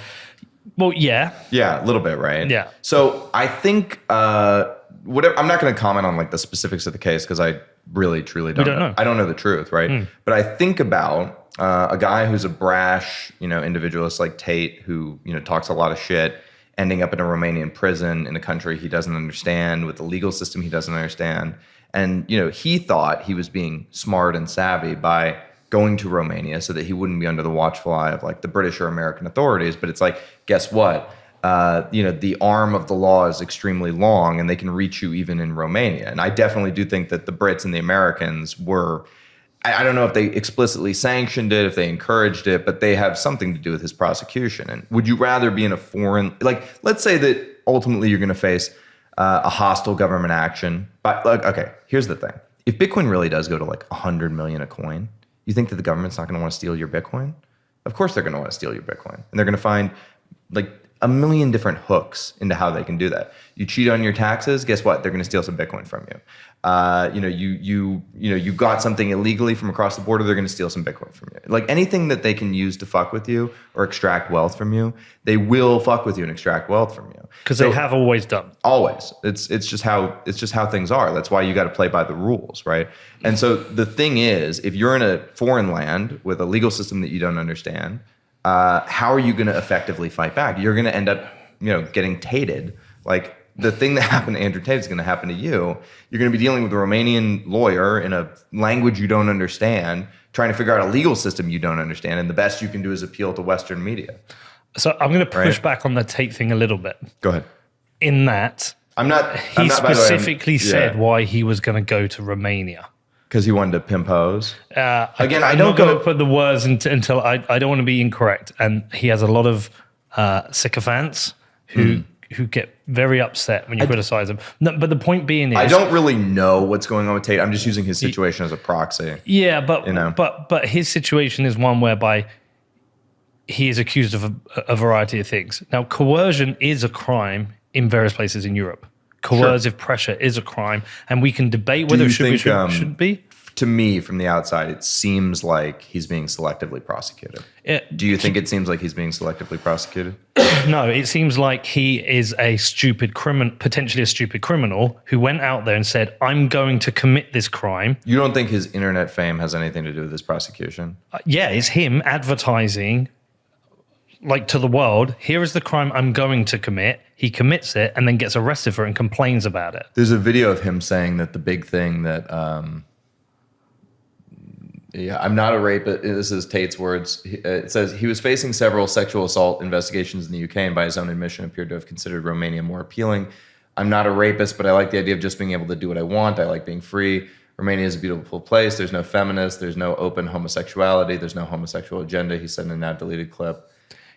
Well, yeah. Yeah, a little bit, right? Yeah. So I think whatever. I'm not going to comment on like the specifics of the case because I really truly don't know. I don't know the truth, right? But I think about a guy who's a brash, individualist like Tate, who talks a lot of shit, ending up in a Romanian prison in a country he doesn't understand, with a legal system he doesn't understand. And he thought he was being smart and savvy by going to Romania so that he wouldn't be under the watchful eye of like the British or American authorities. But it's like, guess what? The arm of the law is extremely long and they can reach you even in Romania. And I definitely do think that the Brits and the Americans were, I don't know if they explicitly sanctioned it, if they encouraged it, but they have something to do with his prosecution. And would you rather be in a foreign, like, let's say that ultimately you're going to face a hostile government action. But like, okay, here's the thing. If Bitcoin really does go to like 100 million a coin, you think that the government's not going to want to steal your Bitcoin? Of course they're going to want to steal your Bitcoin. And they're going to find like a million different hooks into how they can do that. You cheat on your taxes, guess what? They're going to steal some Bitcoin from you. You got something illegally from across the border, they're going to steal some Bitcoin from you. Like anything that they can use to fuck with you or extract wealth from you, they will fuck with you and extract wealth from you. Because they have always done. Always. It's just how things are. That's why you got to play by the rules, right? And so the thing is, if you're in a foreign land with a legal system that you don't understand, how are you going to effectively fight back? You're going to end up, getting tated. Like the thing that happened to Andrew Tate is going to happen to you. You're going to be dealing with a Romanian lawyer in a language you don't understand, trying to figure out a legal system you don't understand, and the best you can do is appeal to Western media. So I'm going to push back on the Tate thing a little bit. Go ahead. In that, he specifically said why he was going to go to Romania. Because he wanted to pimp hoes. Again, I'm not going to put the words until I don't want to be incorrect. And he has a lot of sycophants who get very upset when you criticize him. No, but the point being is, I don't really know what's going on with Tate. I'm just using his situation as a proxy. Yeah, but his situation is one whereby he is accused of a variety of things. Now, coercion is a crime in various places in Europe. Coercive pressure is a crime, and we can debate whether it should be. To me, from the outside, it seems like he's being selectively prosecuted. Do you think it seems like he's being selectively prosecuted? No, it seems like he is a stupid criminal, potentially a stupid criminal who went out there and said, I'm going to commit this crime. You don't think his internet fame has anything to do with this prosecution? Yeah, it's him advertising like to the world, here is the crime I'm going to commit. He commits it and then gets arrested for it and complains about it. There's a video of him saying that the big thing that, I'm not a rapist. This is Tate's words. It says he was facing several sexual assault investigations in the UK and by his own admission appeared to have considered Romania more appealing. I'm not a rapist, but I like the idea of just being able to do what I want. I like being free. Romania is a beautiful place. There's no feminists. There's no open homosexuality. There's no homosexual agenda, he said in a now deleted clip.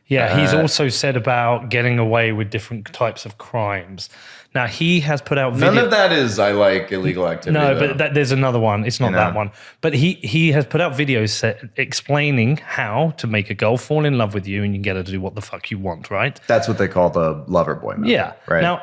Yeah, he's also said about getting away with different types of crimes. Now, he has put out video. None of that is, I like, illegal activity. No, but there's another one. It's not that one. But he has put out videos explaining how to make a girl fall in love with you and you get her to do what the fuck you want, right? That's what they call the lover boy method. Yeah. Right. Now,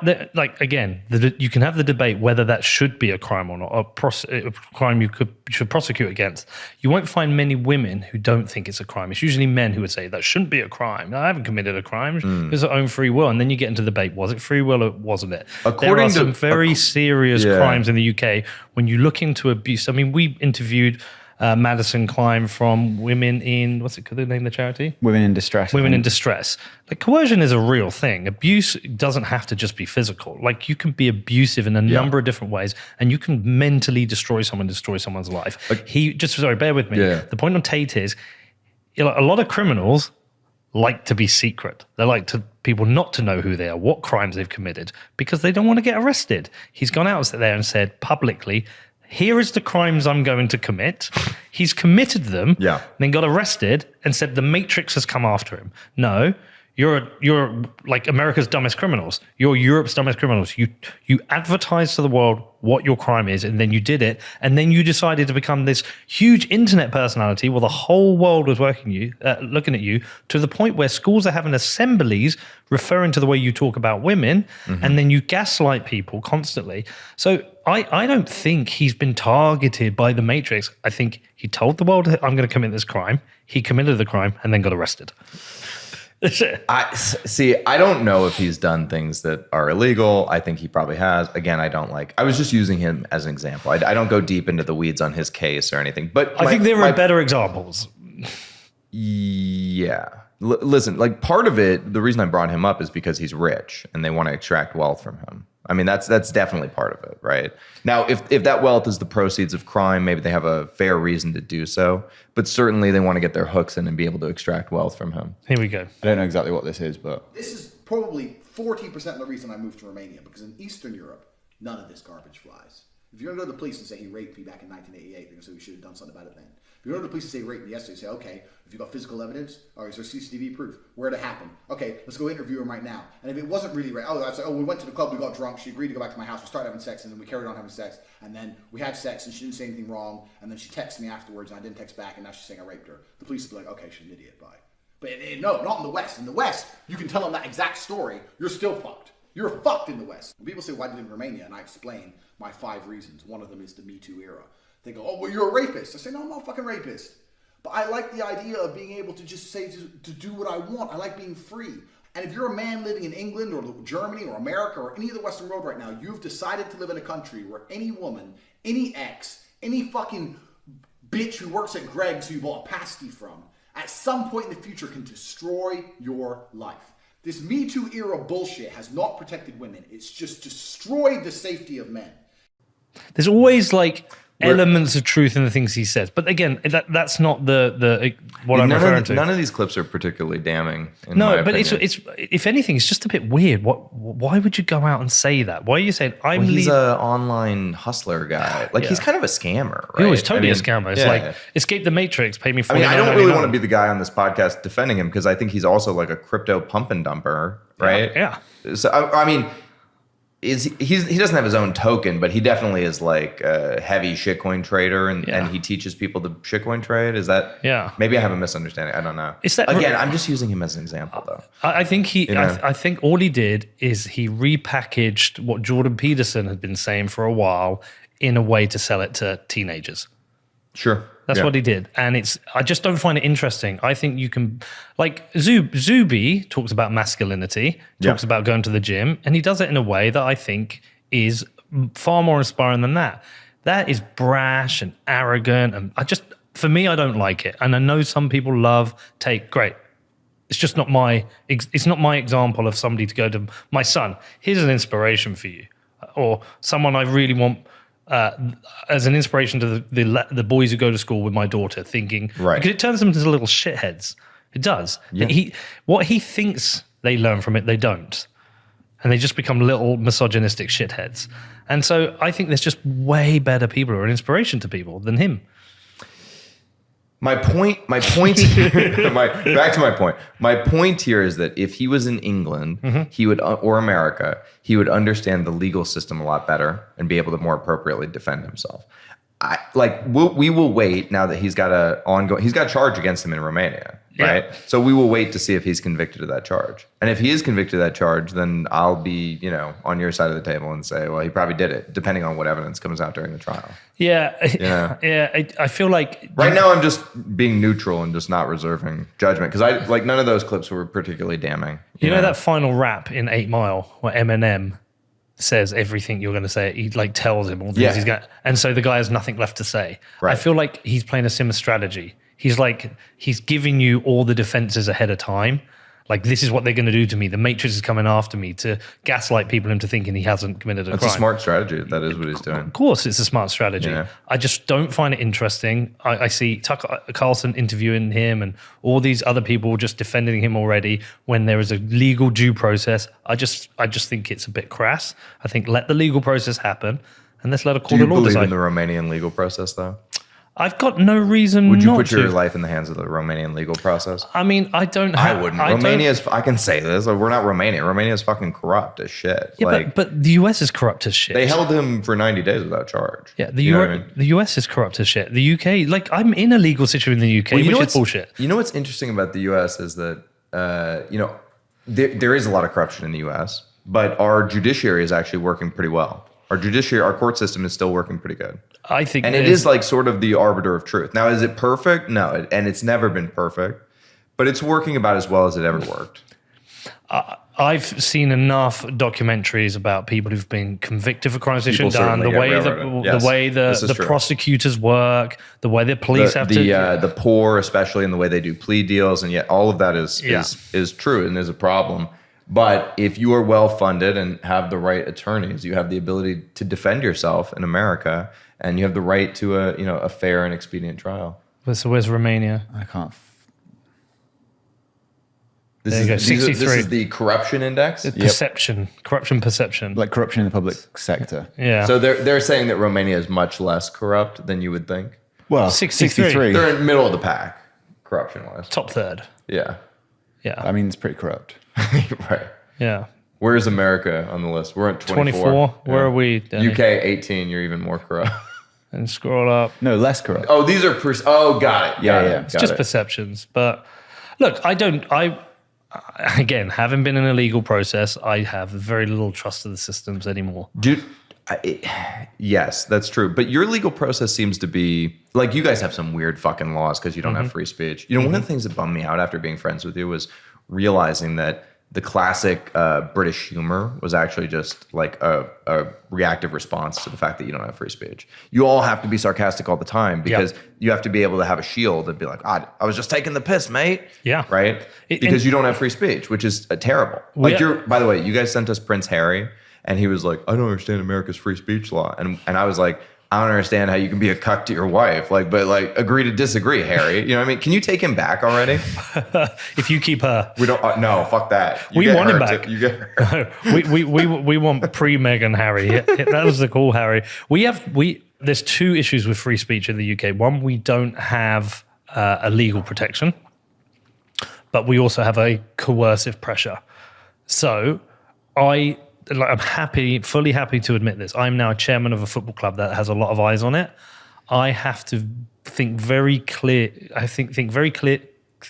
again, you can have the debate whether that should be a crime or not, a crime you should prosecute against. You won't find many women who don't think it's a crime. It's usually men who would say that shouldn't be a crime. No, I haven't committed a crime. It's their own free will. And then you get into the debate. Was it free will or wasn't it? There are some very serious crimes in the UK. When you look into abuse, I mean, we interviewed Madison Klein from Women in, what's it called, the name of the charity? Women in Distress. Women in Distress. Like, coercion is a real thing. Abuse doesn't have to just be physical. Like, you can be abusive in a number of different ways, and you can mentally destroy someone's life. Like, bear with me. Yeah. The point on Tate is, a lot of criminals like to be secret. They like people not to know who they are, what crimes they've committed, because they don't want to get arrested. He's gone out there and said publicly, here is the crimes I'm going to commit. He's committed them, then got arrested and said the Matrix has come after him. No, you're like America's dumbest criminals. You're Europe's dumbest criminals. You advertise to the world what your crime is, and then you did it, and then you decided to become this huge internet personality while the whole world was looking at you, to the point where schools are having assemblies referring to the way you talk about women, and then you gaslight people constantly. So I don't think he's been targeted by the Matrix. I think he told the world, I'm going to commit this crime. He committed the crime and then got arrested. I don't know if he's done things that are illegal. I think he probably has. Again, I was just using him as an example. I don't go deep into the weeds on his case or anything, but I think there are better examples. Yeah. Listen, like part of it, the reason I brought him up is because he's rich and they want to extract wealth from him. I mean, that's definitely part of it, right? Now, if that wealth is the proceeds of crime, maybe they have a fair reason to do so. But certainly they want to get their hooks in and be able to extract wealth from him. Here we go. I don't know exactly what this is, but... This is probably 40% of the reason I moved to Romania, because in Eastern Europe, none of this garbage flies. If you're going to go to the police and say he raped me back in 1988, they're going to say we should have done something about it then. If you go to the police and say he raped me yesterday, say, okay, if you got physical evidence, or is there CCTV proof? Where'd it happen? Okay, let's go interview him right now. And if it wasn't really rape, that's like, we went to the club, we got drunk, she agreed to go back to my house, we started having sex, and then we carried on having sex, and then we had sex, and she didn't say anything wrong, and then she texted me afterwards, and I didn't text back, and now she's saying I raped her. The police would be like, okay, she's an idiot, bye. But no, not in the West. In the West, you can tell them that exact story, you're still fucked. You're fucked in the West. When people say, why did you live in Romania? And I explain my 5 reasons. One of them is the Me Too era. They go, oh, well, you're a rapist. I say, no, I'm not a fucking rapist. But I like the idea of being able to just say, to do what I want. I like being free. And if you're a man living in England or Germany or America or any of the Western world right now, you've decided to live in a country where any woman, any ex, any fucking bitch who works at Greg's who you bought a pasty from, at some point in the future can destroy your life. This Me Too era bullshit has not protected women. It's just destroyed the safety of men. There's always like elements of truth in the things he says. But again, that's not the what I'm referring to. None of these clips are particularly damning. No, but it's if anything, it's just a bit weird. Why would you go out and say that? Why are you saying he's an online hustler guy. Like he's kind of a scammer, right? He was totally a scammer. It's like escape the Matrix, pay me $49.99. I don't really want to be the guy on this podcast defending him because I think he's also like a crypto pump and dumper, right? Yeah. So I mean, he doesn't have his own token, but he definitely is like a heavy shitcoin trader, and he teaches people to shitcoin trade. Is that? Yeah. Maybe I have a misunderstanding. I don't know. Again, I'm just using him as an example, though. I think I think all he did is he repackaged what Jordan Peterson had been saying for a while in a way to sell it to teenagers. Sure. That's what he did. And I just don't find it interesting. I think you can, like Zuby talks about masculinity, talks about going to the gym, and he does it in a way that I think is far more inspiring than that. That is brash and arrogant. And for me, I don't like it. And I know some people great. It's just not it's not my example of somebody to go to my son. Here's an inspiration for you. Or someone I really want as an inspiration to the boys who go to school with my daughter, thinking because it turns them into little shitheads. It does. Yeah. What he thinks they learn from it, they don't, and they just become little misogynistic shitheads. And so I think there's just way better people who are an inspiration to people than him. My point. Back to my point. My point here is that if he was in England, he would, or America, he would understand the legal system a lot better and be able to more appropriately defend himself. We will wait now that he's got a charge against him in Romania, right? So we will wait to see if he's convicted of that charge. And if he is convicted of that charge, then I'll be, on your side of the table and say, well, he probably did it, depending on what evidence comes out during the trial. Yeah. I feel like right now I'm just being neutral and just not reserving judgment because none of those clips were particularly damning. You know that final rap in 8 Mile where Eminem says everything you're going to say. He tells him all the things he's got, and so the guy has nothing left to say. Right. I feel like he's playing a similar strategy. He's giving you all the defenses ahead of time. Like, this is what they're going to do to me. The Matrix is coming after me to gaslight people into thinking he hasn't committed a crime. That's a smart strategy. That is what he's doing. Of course, it's a smart strategy. Yeah. I just don't find it interesting. I see Tucker Carlson interviewing him and all these other people just defending him already when there is a legal due process. I just think it's a bit crass. I think let the legal process happen and let's let a court of law decide. Do you believe in the Romanian legal process, though? I've got no reason Would you not put your to. life in the hands of the Romanian legal process? I mean, I don't I have... wouldn't. don't- I can say this. We're not Romania. Romania is fucking corrupt as shit. Yeah, but the US is corrupt as shit. they held him for 90 days without charge. Yeah, You know what I mean? the US is corrupt as shit. The UK, like, I'm in a legal situation in the UK, Well, you know which is what's- bullshit. You know what's interesting about the U.S. is that there is a lot of corruption in the U.S., but our judiciary is actually working pretty well. Our court system is still working pretty good, I think, and it is like sort of the arbiter of truth. Now, is it perfect? No, and it's never been perfect, but it's working about as well as it ever worked. I've seen enough documentaries about people who've been convicted for crimes they People shouldn't done, certainly the get way railroaded. Yes, the way this is the true. prosecutors work, the way the police have to. The poor, especially in the way they do plea deals, and yet all of that is true and is a problem. But if you are well funded and have the right attorneys, you have the ability to defend yourself in America, and you have the right to a fair and expedient trial. So where's Romania? I can't. This There you go, is 63. This is the corruption index. Perception, corruption perception. Like corruption in the public sector. Yeah. So they're saying that Romania is much less corrupt than you would think. Well, 63. 63. They're in the middle of the pack, corruption wise. top third. Yeah, Yeah. I mean, it's pretty corrupt. right. yeah. Where's America on the list? We're at 24. 24. Where are we, Danny? UK 18. You're even more corrupt. And scroll up. No, less corrupt. Oh, these are got it. Yeah. It's just perceptions. But look, again, having been in a legal process, I have very little trust of the systems anymore. Dude, yes, that's true. But your legal process seems to be like you guys have some weird fucking laws because you don't have free speech. You know, one of the things that bummed me out after being friends with you was realizing that the classic British humor was actually just like a reactive response to the fact that you don't have free speech. You all have to be sarcastic all the time because you have to be able to have a shield and be like, I was just taking the piss, mate. Yeah. Right? Because you don't have free speech, which is terrible. Like by the way, you guys sent us Prince Harry and he was like, I don't understand America's free speech law. And I was like, I don't understand how you can be a cuck to your wife. But agree to disagree, Harry. You know what I mean? Can you take him back already? If you keep her. We don't. No, fuck that. We want him back. You get her. we want pre-Meghan Harry. That was the cool Harry. There's two issues with free speech in the UK. One, we don't have a legal protection, but we also have a coercive pressure. So I'm fully happy to admit this. I'm now a chairman of a football club that has a lot of eyes on it. I have to think very clear.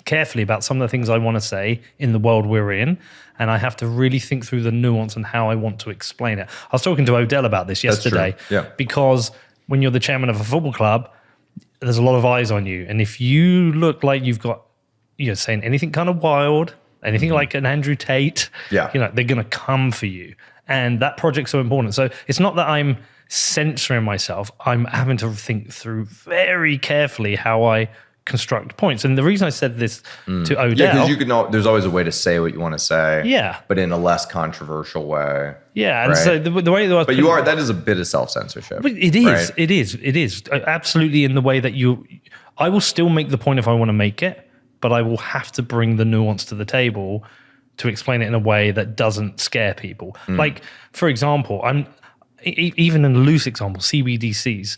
Carefully about some of the things I want to say in the world we're in, and I have to really think through the nuance and how I want to explain it. I was talking to HODL about this yesterday. That's true. Yeah. Because when you're the chairman of a football club, there's a lot of eyes on you, and if you look like you're saying anything kind of wild, anything like an Andrew Tate, they're going to come for you. And that project's so important. So it's not that I'm censoring myself. I'm having to think through very carefully how I construct points. And the reason I said this to Odell... Yeah, because there's always a way to say what you want to say. Yeah. But in a less controversial way. Yeah. And right? so the way that I was... But that is a bit of self-censorship. But it is. Right? It is. Absolutely in the way that I will still make the point if I want to make it, but I will have to bring the nuance to the table to explain it in a way that doesn't scare people. Like, for example, even in a loose example, CBDCs,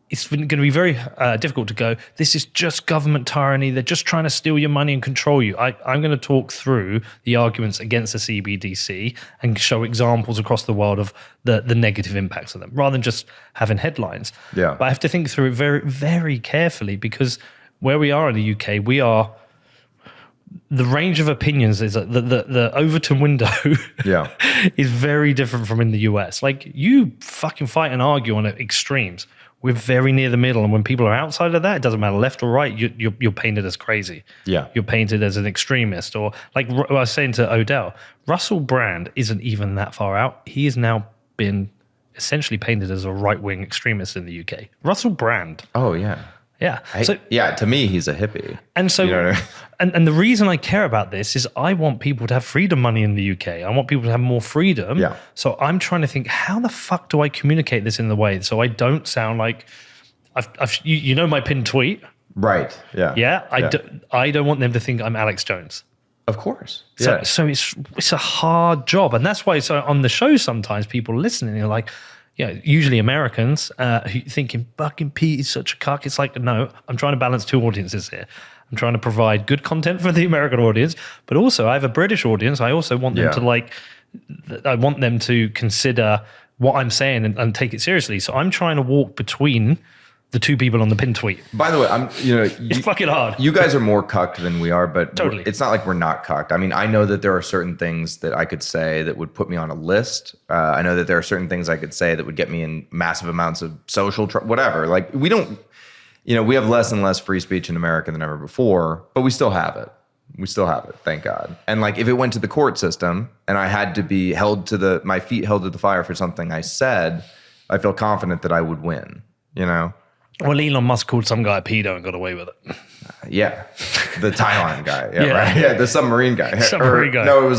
it's going to be very difficult to go, this is just government tyranny, they're just trying to steal your money and control you. I'm going to talk through the arguments against the CBDC and show examples across the world of the negative impacts of them, rather than just having headlines. Yeah. But I have to think through it very, very carefully, because where we are in the UK, the range of opinions is the Overton window is very different from in the US. Like, you fucking fight and argue on extremes. We're very near the middle, and when people are outside of that, it doesn't matter left or right. You're painted as crazy. Yeah, you're painted as an extremist, or like I was saying to Odell, Russell Brand isn't even that far out. He has now been essentially painted as a right-wing extremist in the UK. Russell Brand. Oh yeah. Yeah. To me, he's a hippie. And so, you know what I mean? and the reason I care about this is I want people to have freedom money in the UK. I want people to have more freedom. Yeah. So I'm trying to think, how the fuck do I communicate this in the way so I don't sound like you know my pinned tweet? Right. Yeah. Yeah. I don't want them to think I'm Alex Jones. Of course. So it's a hard job, and that's why on the show sometimes people listening are like, usually Americans who thinking fucking Pete is such a cuck. It's like, no, I'm trying to balance two audiences here. I'm trying to provide good content for the American audience, but also I have a British audience. I also want them to I want them to consider what I'm saying and take it seriously. So I'm trying to walk between the two people on the pin tweet. By the way, it's fucking hard. You guys are more cucked than we are, but totally. It's not like we're not cucked. I mean, I know that there are certain things that I could say that would put me on a list. I know that there are certain things I could say that would get me in massive amounts of social whatever. Like we don't, we have less and less free speech in America than ever before, but we still have it. We still have it, thank God. And like if it went to the court system and I had to be my feet held to the fire for something I said, I feel confident that I would win, Well, Elon Musk called some guy a pedo and got away with it. Yeah, the Thailand guy. Yeah, right. Yeah, the submarine guy. Guy. No, it was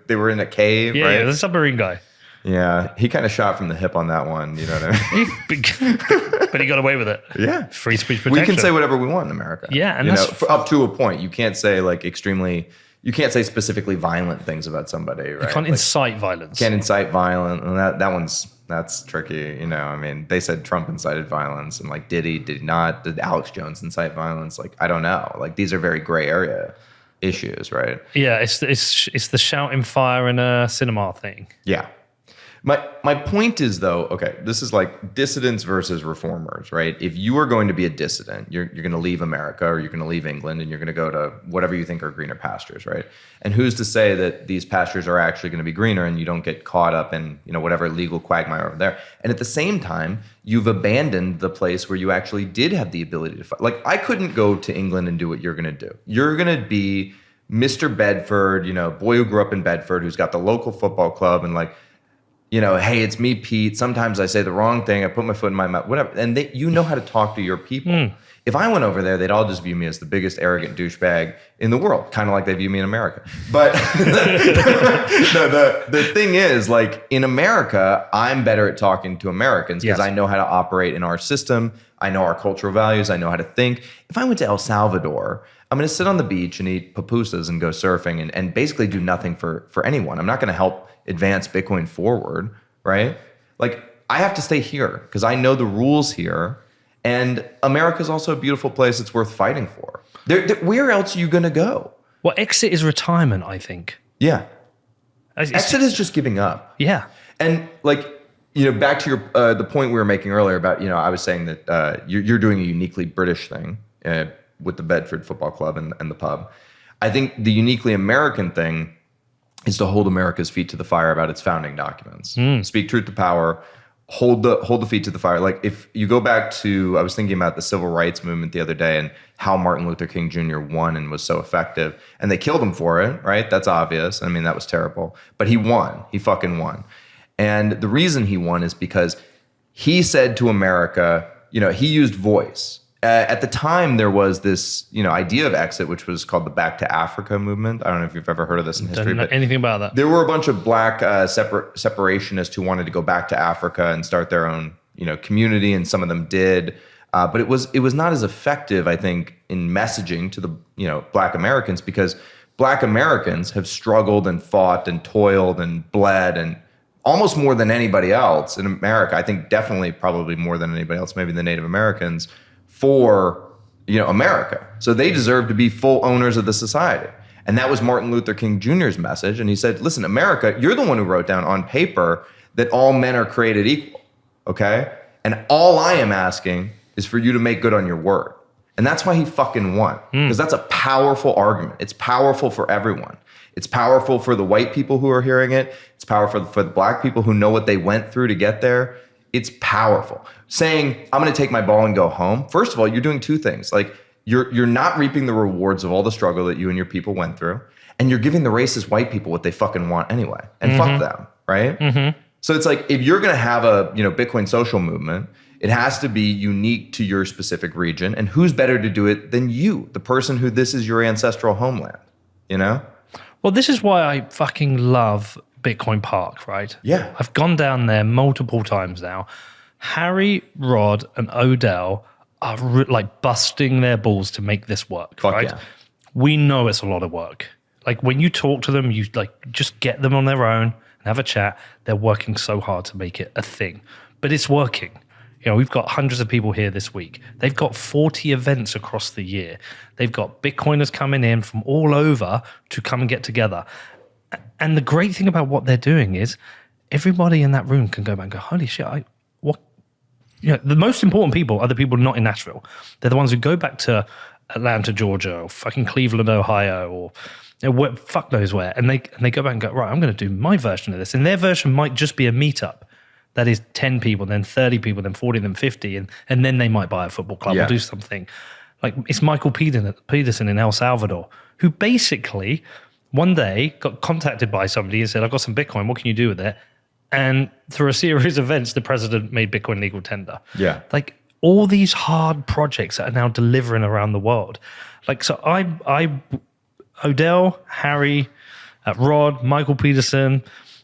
they were in a cave. Yeah, right? yeah, the submarine guy. Yeah, he kind of shot from the hip on that one. You know what I mean? But he got away with it. Yeah, free speech protection. We can say whatever we want in America. Yeah, and that's up to a point. You can't say you can't say specifically violent things about somebody. Right? You can't incite violence. Can't incite violence, and that's tricky. I mean, they said Trump incited violence, and like, did he not? Did Alex Jones incite violence? Like, I don't know. Like, these are very gray area issues, right? Yeah, it's the shouting fire in a cinema thing. Yeah. My point is, though, okay, this is like dissidents versus reformers, right? If you are going to be a dissident, you're going to leave America or you're going to leave England and you're going to go to whatever you think are greener pastures, right? And who's to say that these pastures are actually going to be greener and you don't get caught up in, whatever legal quagmire over there. And at the same time, you've abandoned the place where you actually did have the ability to fight. Like, I couldn't go to England and do what you're going to do. You're going to be Mr. Bedford, boy who grew up in Bedford, who's got the local football club and like, hey, it's me, Pete. Sometimes I say the wrong thing. I put my foot in my mouth, whatever. And you know how to talk to your people. If I went over there, they'd all just view me as the biggest arrogant douchebag in the world, kind of like they view me in America. But the thing is, like, in America, I'm better at talking to Americans because I know how to operate in our system. I know our cultural values. I know how to think. If I went to El Salvador, I'm going to sit on the beach and eat pupusas and go surfing and basically do nothing for anyone. I'm not going to help advance Bitcoin forward, right? Like, I have to stay here because I know the rules here. And America is also a beautiful place it's worth fighting for. Where else are you going to go? Well, exit is retirement, I think. Yeah. Exit is just giving up. Yeah. And like, back to the point we were making earlier about, I was saying that you're doing a uniquely British thing with the Bedford Football Club and the pub. I think the uniquely American thing is to hold America's feet to the fire about its founding documents. Speak truth to power, hold the feet to the fire. Like, if you go back to, I was thinking about the civil rights movement the other day and how Martin Luther King Jr. won and was so effective. And they killed him for it, right? That's obvious. I mean, that was terrible. But he won. He fucking won. And the reason he won is because he said to America, he used voice. At the time, there was this, idea of exit, which was called the Back to Africa movement. I don't know if you've ever heard of this in history. Don't know but anything about that. There were a bunch of black separationists who wanted to go back to Africa and start their own, community, and some of them did. But it was not as effective, I think, in messaging to the, black Americans, because black Americans have struggled and fought and toiled and bled and almost more than anybody else in America. I think definitely probably more than anybody else, maybe the Native Americans, for America. So they deserve to be full owners of the society. And that was Martin Luther King Jr.'s message. And he said, listen, America, you're the one who wrote down on paper that all men are created equal, okay? And all I am asking is for you to make good on your word. And that's why he fucking won, because that's a powerful argument. It's powerful for everyone. It's powerful for the white people who are hearing it. It's powerful for the black people who know what they went through to get there. It's powerful. Saying, I'm going to take my ball and go home. First of all, you're doing two things. Like, you're not reaping the rewards of all the struggle that you and your people went through. And you're giving the racist white people what they fucking want anyway. And fuck them, right? So it's like, if you're going to have a, Bitcoin social movement, it has to be unique to your specific region. And who's better to do it than you, the person who this is your ancestral homeland, Well, this is why I fucking love Bitcoin Park, right? Yeah. I've gone down there multiple times now. Harry, Rod, and Odell are like busting their balls to make this work, Fuck right? yeah. We know it's a lot of work. Like, when you talk to them, you like just get them on their own and have a chat. They're working so hard to make it a thing, but it's working. You know, we've got hundreds of people here this week. They've got 40 events across the year. They've got Bitcoiners coming in from all over to come and get together. And the great thing about what they're doing is everybody in that room can go back and go, holy shit, the most important people are the people not in Nashville. They're the ones who go back to Atlanta, Georgia, or fucking Cleveland, Ohio, or fuck knows where. And they go back and go, right, I'm going to do my version of this. And their version might just be a meetup. That is 10 people, then 30 people, then 40, then 50. And then they might buy a football club or do something. Like it's Michael Peterson in El Salvador, who basically one day got contacted by somebody and said, I've got some Bitcoin. What can you do with it? And through a series of events, the president made Bitcoin legal tender. Yeah. Like all these hard projects that are now delivering around the world. Like, so HODL, Harry, Rod, Michael Peterson,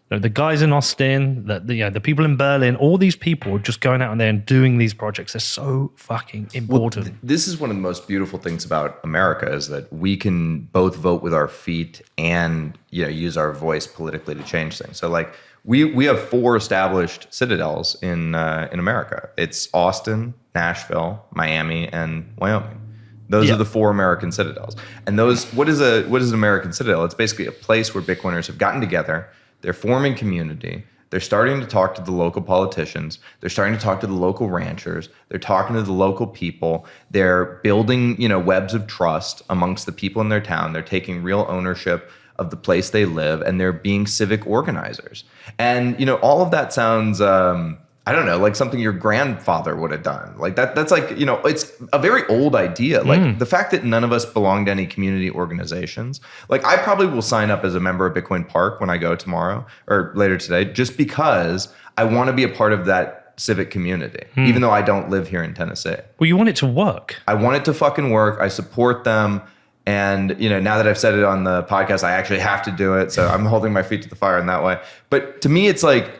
the guys in Austin, the people in Berlin, all these people are just going out there and doing these projects. They're so fucking important. Well, this is one of the most beautiful things about America is that we can both vote with our feet and use our voice politically to change things. So like we have 4 established citadels in America. It's Austin, Nashville, Miami, and Wyoming. Those are the 4 American citadels. And what is an American citadel? It's basically a place where Bitcoiners have gotten together. They're forming community. They're starting to talk to the local politicians. They're starting to talk to the local ranchers. They're talking to the local people. They're building, webs of trust amongst the people in their town. They're taking real ownership of the place they live, and they're being civic organizers. And, all of that sounds, I don't know, like something your grandfather would have done. Like that's like, it's a very old idea. Like the fact that none of us belong to any community organizations. Like I probably will sign up as a member of Bitcoin Park when I go tomorrow or later today, just because I want to be a part of that civic community, even though I don't live here in Tennessee. Well, you want it to work. I want it to fucking work. I support them. And, now that I've said it on the podcast, I actually have to do it. So I'm holding my feet to the fire in that way. But to me, it's like,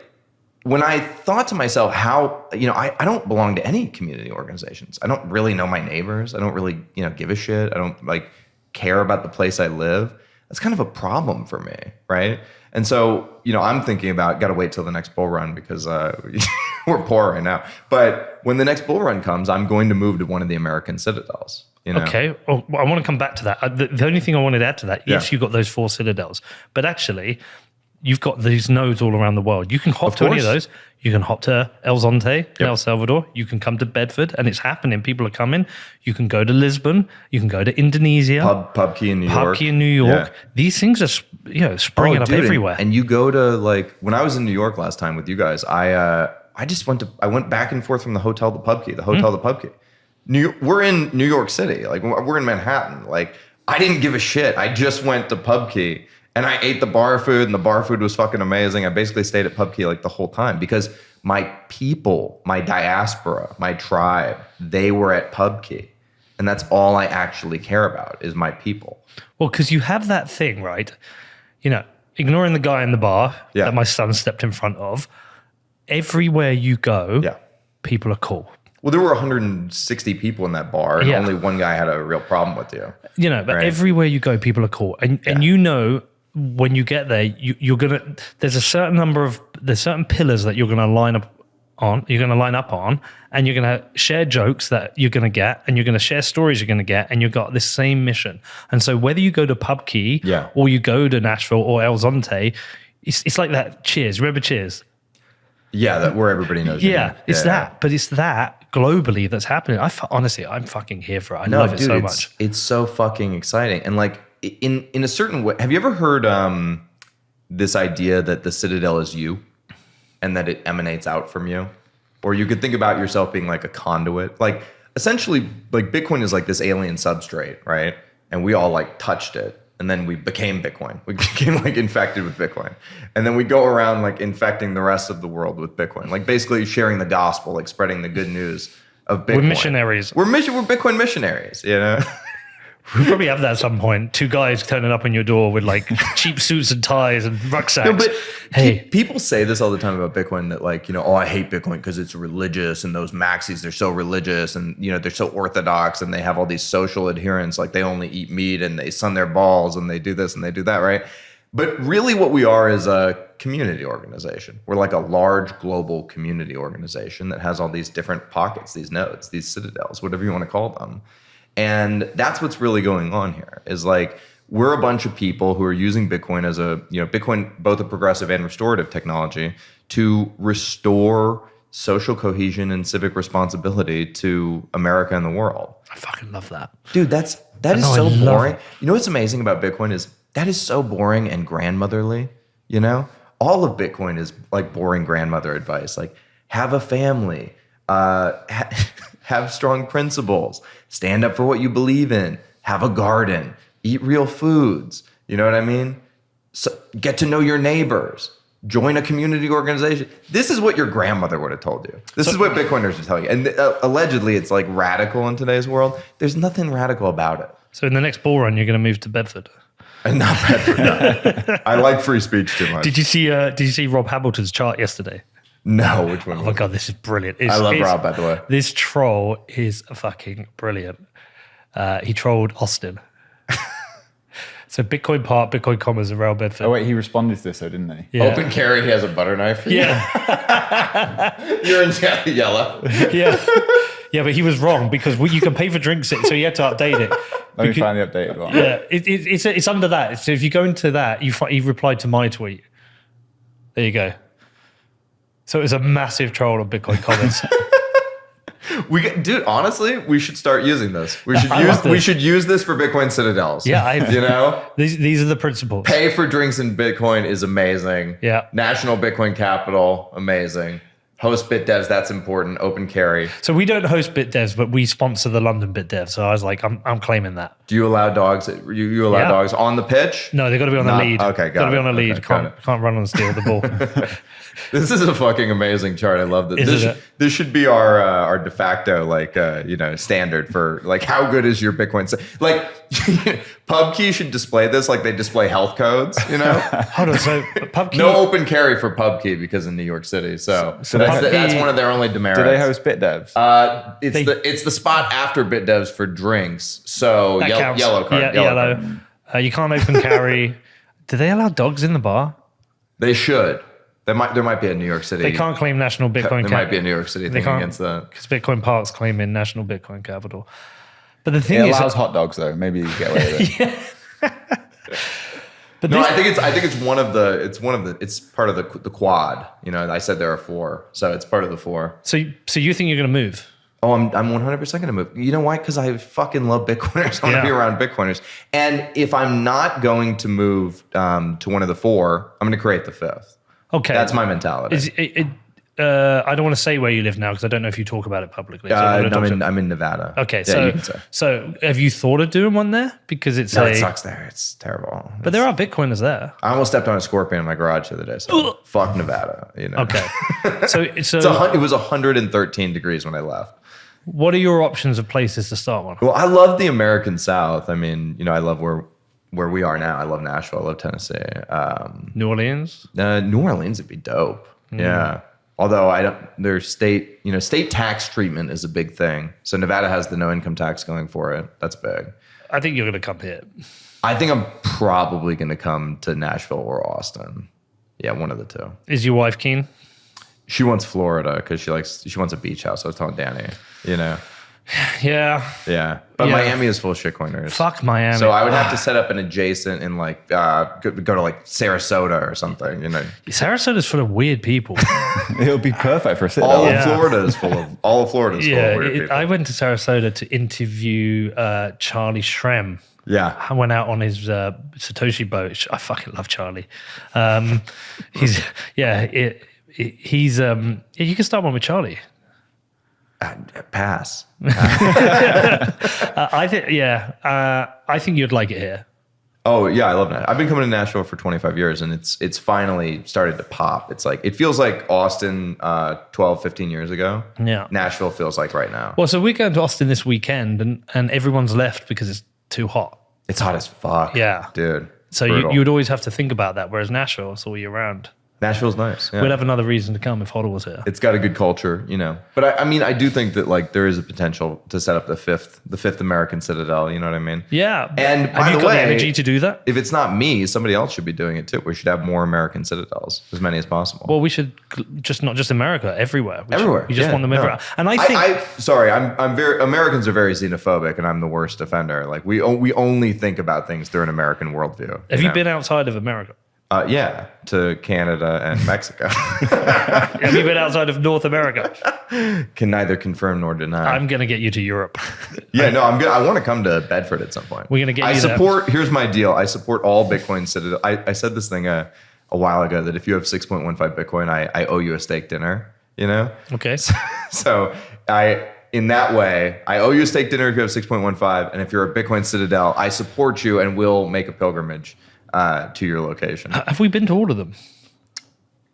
when I thought to myself how, I don't belong to any community organizations. I don't really know my neighbors. I don't really, give a shit. I don't care about the place I live. That's kind of a problem for me, right? And so, I'm thinking about, got to wait till the next bull run because we're poor right now. But when the next bull run comes, I'm going to move to one of the American citadels. Okay, well, I want to come back to that. The only thing I wanted to add to that, yes, you've got those 4 citadels, but actually, you've got these nodes all around the world. You can hop to any of those. You can hop to El Zonte in El Salvador. You can come to Bedford, and it's happening. People are coming. You can go to Lisbon. You can go to Indonesia. Pubkey in New York. Pubkey in New York. Yeah. These things are springing up everywhere. And you go to when I was in New York last time with you guys, I went back and forth from the hotel to Pubkey, to Pubkey. We're in New York City. Like we're in Manhattan. Like I didn't give a shit. I just went to Pubkey. And I ate the bar food, and the bar food was fucking amazing. I basically stayed at Pubkey the whole time because my people, my diaspora, my tribe, they were at Pubkey. And that's all I actually care about is my people. Well, because you have that thing, right? Ignoring the guy in the bar that my son stepped in front of, everywhere you go, people are cool. Well, there were 160 people in that bar, and only one guy had a real problem with you. But everywhere you go, people are cool. And when you get there, there's certain pillars that you're gonna line up on, and you're gonna share jokes that you're gonna get, and you're gonna share stories you're gonna get, and you've got this same mission. And so whether you go to Pubkey or you go to Nashville or El Zonte, it's like that Cheers. Remember Cheers? Yeah, that where everybody knows. It's that, but it's that globally that's happening. Honestly, I'm fucking here for it. I love it so much. It's so fucking exciting. And in a certain way, have you ever heard this idea that the citadel is you and that it emanates out from you? Or you could think about yourself being like a conduit. Like essentially, like Bitcoin is like this alien substrate, right? And we all touched it. And then we became Bitcoin. We became infected with Bitcoin. And then we go around infecting the rest of the world with Bitcoin. Basically sharing the gospel, spreading the good news of Bitcoin. We're missionaries. We're Bitcoin missionaries, We probably have that at some point. 2 guys turning up on your door with cheap suits and ties and rucksacks. No, but hey, people say this all the time about Bitcoin that I hate Bitcoin because it's religious and those maxis, they're so religious and they're so orthodox and they have all these social adherents. They only eat meat and they sun their balls and they do this and they do that, right? But really what we are is a community organization. We're like a large global community organization that has all these different pockets, these nodes, these citadels, whatever you want to call them. And that's what's really going on here is like, we're a bunch of people who are using Bitcoin as Bitcoin, both a progressive and restorative technology, to restore social cohesion and civic responsibility to America and the world. I fucking love that. Dude, that is so boring. You know what's amazing about Bitcoin is that is so boring and grandmotherly, you know? All of Bitcoin is like boring grandmother advice. Like, have a family, have strong principles, stand up for what you believe in, have a garden, eat real foods. You know what I mean? So, get to know your neighbors, join a community organization. This is what your grandmother would have told you. This is what Bitcoiners are telling you. And allegedly it's like radical in today's world. There's nothing radical about it. So in the next bull run, you're going to move to Bedford. And not Bedford, no. I like free speech too much. Did you see Rob Hamilton's chart yesterday? No, which one? Oh my God, this is brilliant. I love Rob, by the way. This troll is fucking brilliant. He trolled Austin. So Bitcoin Park, Bitcoin Commons around Bedford. Oh wait, he responded to this though, didn't he? Yeah. Open carry, he has a butter knife for you. Yeah. You're in yellow. Yeah. Yeah, but he was wrong because you can pay for drinks, so he had to update it. Let me find the updated one. Yeah, it's under that. So if you go into that, he replied to my tweet. There you go. So it was a massive troll on Bitcoin Commons. Dude, honestly, we should start using this. We should use this for Bitcoin citadels. Yeah, you know, these are the principles. Pay for drinks in Bitcoin is amazing. Yeah, National Bitcoin Capital, amazing. Host BitDevs, that's important. Open carry. So we don't host BitDevs, but we sponsor the London BitDev. So I was like, I'm claiming that. Do you allow dogs? You allow dogs on the pitch? No, they got to be on the lead. Okay, got to be on the lead. Okay, can't run and steal the ball. This is a fucking amazing chart. I love this. This should be our de facto standard for like how good is your Bitcoin. Like PubKey should display this like they display health codes. You know. Hold on. So PubKey. No open carry for PubKey because in New York City. So that's one of their only demerits. Do they host BitDevs? It's the spot after BitDevs for drinks. So yellow card. Yeah, yellow. You can't open carry. Do they allow dogs in the bar? They should. There might be a New York City. They can't claim national Bitcoin. There might be a New York City thing against that because Bitcoin Park's claiming national Bitcoin capital. But the thing is, it allows hot dogs though. Maybe you get away with it. But no, I think it's part of the quad. You know, I said there are 4, so it's part of the 4. So you think you're going to move? Oh, I'm 100% going to move. You know why? Because I fucking love Bitcoiners. I want to be around Bitcoiners. And if I'm not going to move to one of the 4, I'm going to create the 5th. Okay, that's my mentality. I don't want to say where you live now because I don't know if you talk about it publicly. So I'm in Nevada. Okay, you can say. So have you thought of doing one there? Because it sucks there. It's terrible. But there are Bitcoiners there. I almost stepped on a scorpion in my garage the other day. So fuck Nevada. You know. Okay. So it was 113 degrees when I left. What are your options of places to start one? Well, I love the American South. I mean, you know, I love where we are now. I love Nashville. I love Tennessee. New Orleans? New Orleans would be dope. Yeah. Although their state tax treatment is a big thing. So Nevada has the no income tax going for it. That's big. I think you're going to come here. I think I'm probably going to come to Nashville or Austin. Yeah, one of the 2. Is your wife keen? She wants Florida because she wants a beach house. I was telling Danny, you know. Yeah. But Miami is full of shitcoiners. Fuck Miami. So I would have to set up an adjacent and like go to like Sarasota or something, you know. Sarasota's full of weird people. It'll be perfect for a citadel. All of Florida is full of weird people. I went to Sarasota to interview Charlie Shrem. Yeah. I went out on his Satoshi boat. I fucking love Charlie. He's you can start one with Charlie. Pass. I think you'd like it here. Oh yeah, I love that. I've been coming to Nashville for 25 years and it's finally started to pop. It's like, it feels like Austin 12, 15 years ago. Yeah. Nashville feels like right now. Well, so we're going to Austin this weekend and everyone's left because it's too hot. It's hot as fuck. Yeah. Dude. So you would always have to think about that. Whereas Nashville, it's all year round. Nashville's nice. Yeah. We'd have another reason to come if HODL was here. It's got a good culture, you know. But I mean, I do think that like there is a potential to set up the fifth American citadel. You know what I mean? Yeah. And by have you the got way, the energy to do that? If it's not me, somebody else should be doing it too. We should have more American citadels, as many as possible. Well, we should just not just America, everywhere. Everywhere. We just want them everywhere. And I think sorry, I'm very Americans are very xenophobic, and I'm the worst offender. Like we only think about things through an American worldview. Have you been outside of America? Yeah, to Canada and Mexico. Have you been outside of North America? Can neither confirm nor deny. I'm going to get you to Europe. Yeah, no, I'm good. I want to come to Bedford at some point. We're going to get I you support. Here's my deal. I support all Bitcoin citadel. I said this thing a while ago that if you have 6.15 Bitcoin, I owe you a steak dinner. You know. Okay. So in that way, I owe you a steak dinner if you have 6.15, and if you're a Bitcoin citadel, I support you and will make a pilgrimage to your location. Have we been to all of them?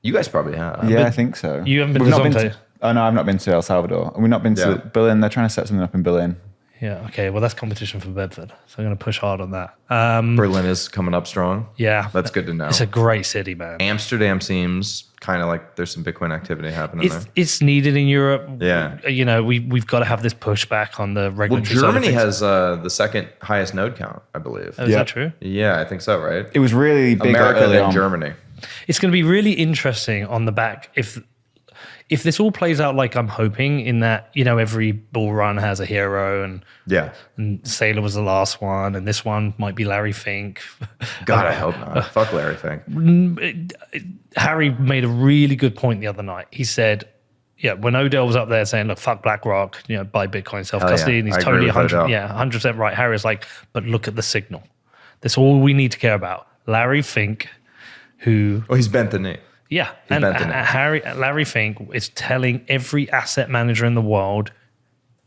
You guys probably have. Yeah, I think so. You haven't been We've to not Zonte? Oh no, I've not been to El Salvador. We've not been to Berlin. They're trying to set something up in Berlin. Yeah. Okay. Well, that's competition for Bedford, so I'm going to push hard on that. Berlin is coming up strong. Yeah. That's good to know. It's a great city, man. Amsterdam seems kind of like there's some Bitcoin activity happening there. It's needed in Europe. Yeah. You know, we've got to have this pushback on the Well, regulatory side of Germany things. has the second highest node count, I believe. Oh, is that true? Yeah, I think so, right? It was really big America early then on. Germany. It's going to be really interesting on the back if this all plays out like I'm hoping, in that, you know, every bull run has a hero, and Sailor was the last one, and this one might be Larry Fink. God, I hope not. Fuck Larry Fink. Harry made a really good point the other night. He said, yeah, when Odell was up there saying, look, fuck BlackRock, you know, buy Bitcoin self-custody, yeah. and he's I agree totally with Odell. 100% right. Harry's like, but look at the signal. That's all we need to care about. Larry Fink, who... Oh, he's bent the knee. Yeah, and Larry Fink is telling every asset manager in the world,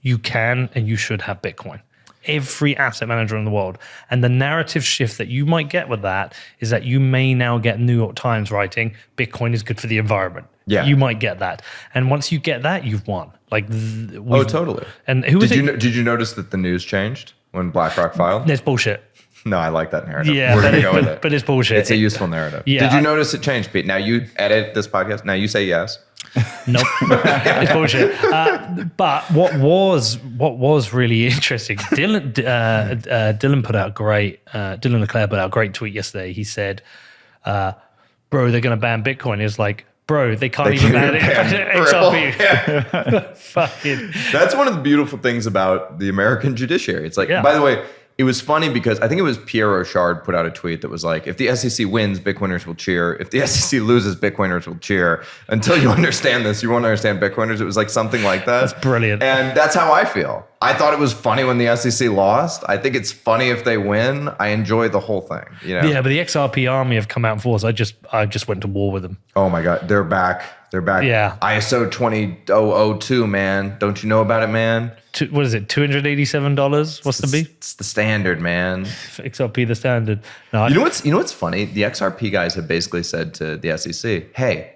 you can and you should have Bitcoin. Every asset manager in the world. And the narrative shift that you might get with that is that you may now get New York Times writing, Bitcoin is good for the environment. Yeah. You might get that. And once you get that, you've won. Like, Oh, totally. And who was Did you notice that the news changed when BlackRock filed? There's bullshit. No, I like that narrative. Yeah, We're going to go with it. But it's bullshit. It's a useful narrative. Yeah, Did you notice it changed, Pete? Now you edit this podcast. Now you say yes. Nope, it's bullshit. But what was really interesting, Dylan put out Dylan Leclerc put out a great tweet yesterday. He said, "Bro, they're going to ban Bitcoin." He was like, "Bro, they can't even ban XRP." Yeah. Fucking. That's one of the beautiful things about the American judiciary. It's like, by the way, it was funny because I think it was Pierre Rochard put out a tweet that was like, if the SEC wins, Bitcoiners will cheer. If the SEC loses, Bitcoiners will cheer. Until you understand this, you won't understand Bitcoiners. It was like something like that. That's brilliant. And that's how I feel. I thought it was funny when the SEC lost. I think it's funny if they win. I enjoy the whole thing. You know? Yeah, but the XRP army have come out in force. I just went to war with them. Oh my God, they're back. They're back. Yeah. ISO 20002, man. Don't you know about it, man? What is it? $287? What's the B? It's the standard, man. XRP the standard. No, You know what's funny? The XRP guys have basically said to the SEC, "Hey,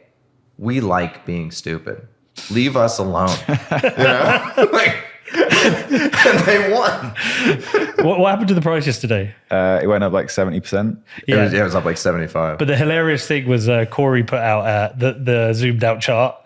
we like being stupid. Leave us alone." You know, like, and they won. What happened to the price yesterday? It went up like 70%. Yeah. It was up like 75. But the hilarious thing was Corey put out the zoomed out chart.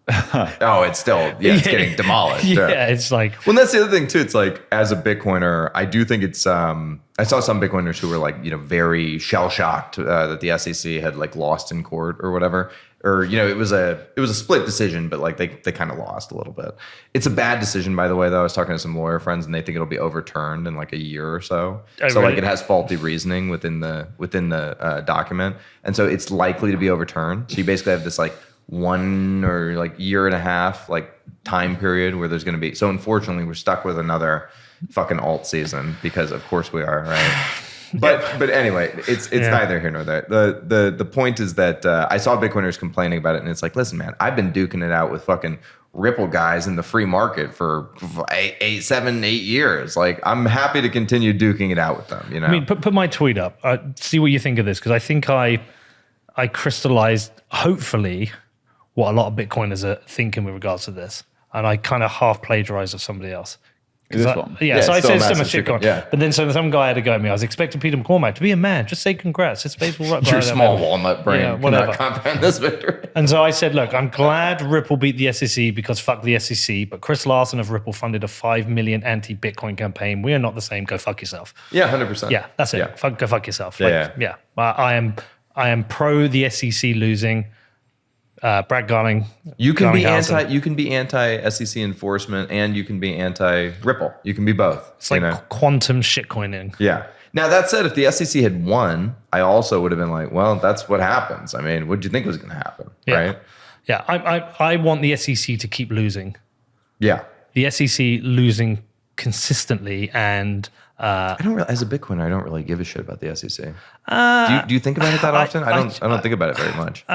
Oh, it's getting demolished. Yeah, it's like, well, that's the other thing too. It's like, as a Bitcoiner, I do think it's. I saw some Bitcoiners who were like, you know, very shell shocked that the SEC had like lost in court or whatever, or you know, it was a split decision, but like they kind of lost a little bit. It's a bad decision, by the way. Though I was talking to some lawyer friends, and they think it'll be overturned in like a year or so. Oh, so really? like it has faulty reasoning within the document, and so it's likely to be overturned. So you basically have this like 1 or like year and a half like time period where there's going to be. So unfortunately, we're stuck with another fucking alt season because of course we are, right? But anyway, it's neither here nor there. The point is that I saw Bitcoiners complaining about it, and it's like, listen, man, I've been duking it out with fucking Ripple guys in the free market for 7, 8 years. Like, I'm happy to continue duking it out with them. You know, I mean, put my tweet up. See what you think of this, because I think I crystallized, hopefully, what a lot of Bitcoiners are thinking with regards to this. And I kind of half plagiarized of somebody else. This one. Yeah, so I still a said to him a massive shitcoin. yeah. But then some guy had to go at me. I was expecting Peter McCormack to be a man. Just say congrats. It's baseball right Your behind small them. walnut brain Yeah, cannot whatever. comprehend this victory. And so I said, look, I'm glad Ripple beat the SEC because fuck the SEC, but Chris Larson of Ripple funded a 5 million anti-Bitcoin campaign. We are not the same. Go fuck yourself. Yeah, 100%. Yeah, that's it. Yeah. Go fuck yourself. Yeah. I am pro the SEC losing. Brad Garning. You can be Garninghausen. anti-SEC enforcement, and you can be anti-Ripple. You can be both. It's like quantum shitcoining. Yeah. Now, that said, if the SEC had won, I also would have been like, well, that's what happens. I mean, what did you think was going to happen? Yeah. Right? Yeah, I want the SEC to keep losing. Yeah. The SEC losing consistently, and I don't really, as a Bitcoiner, I don't really give a shit about the SEC. Do you think about it that often? I don't think about it very much.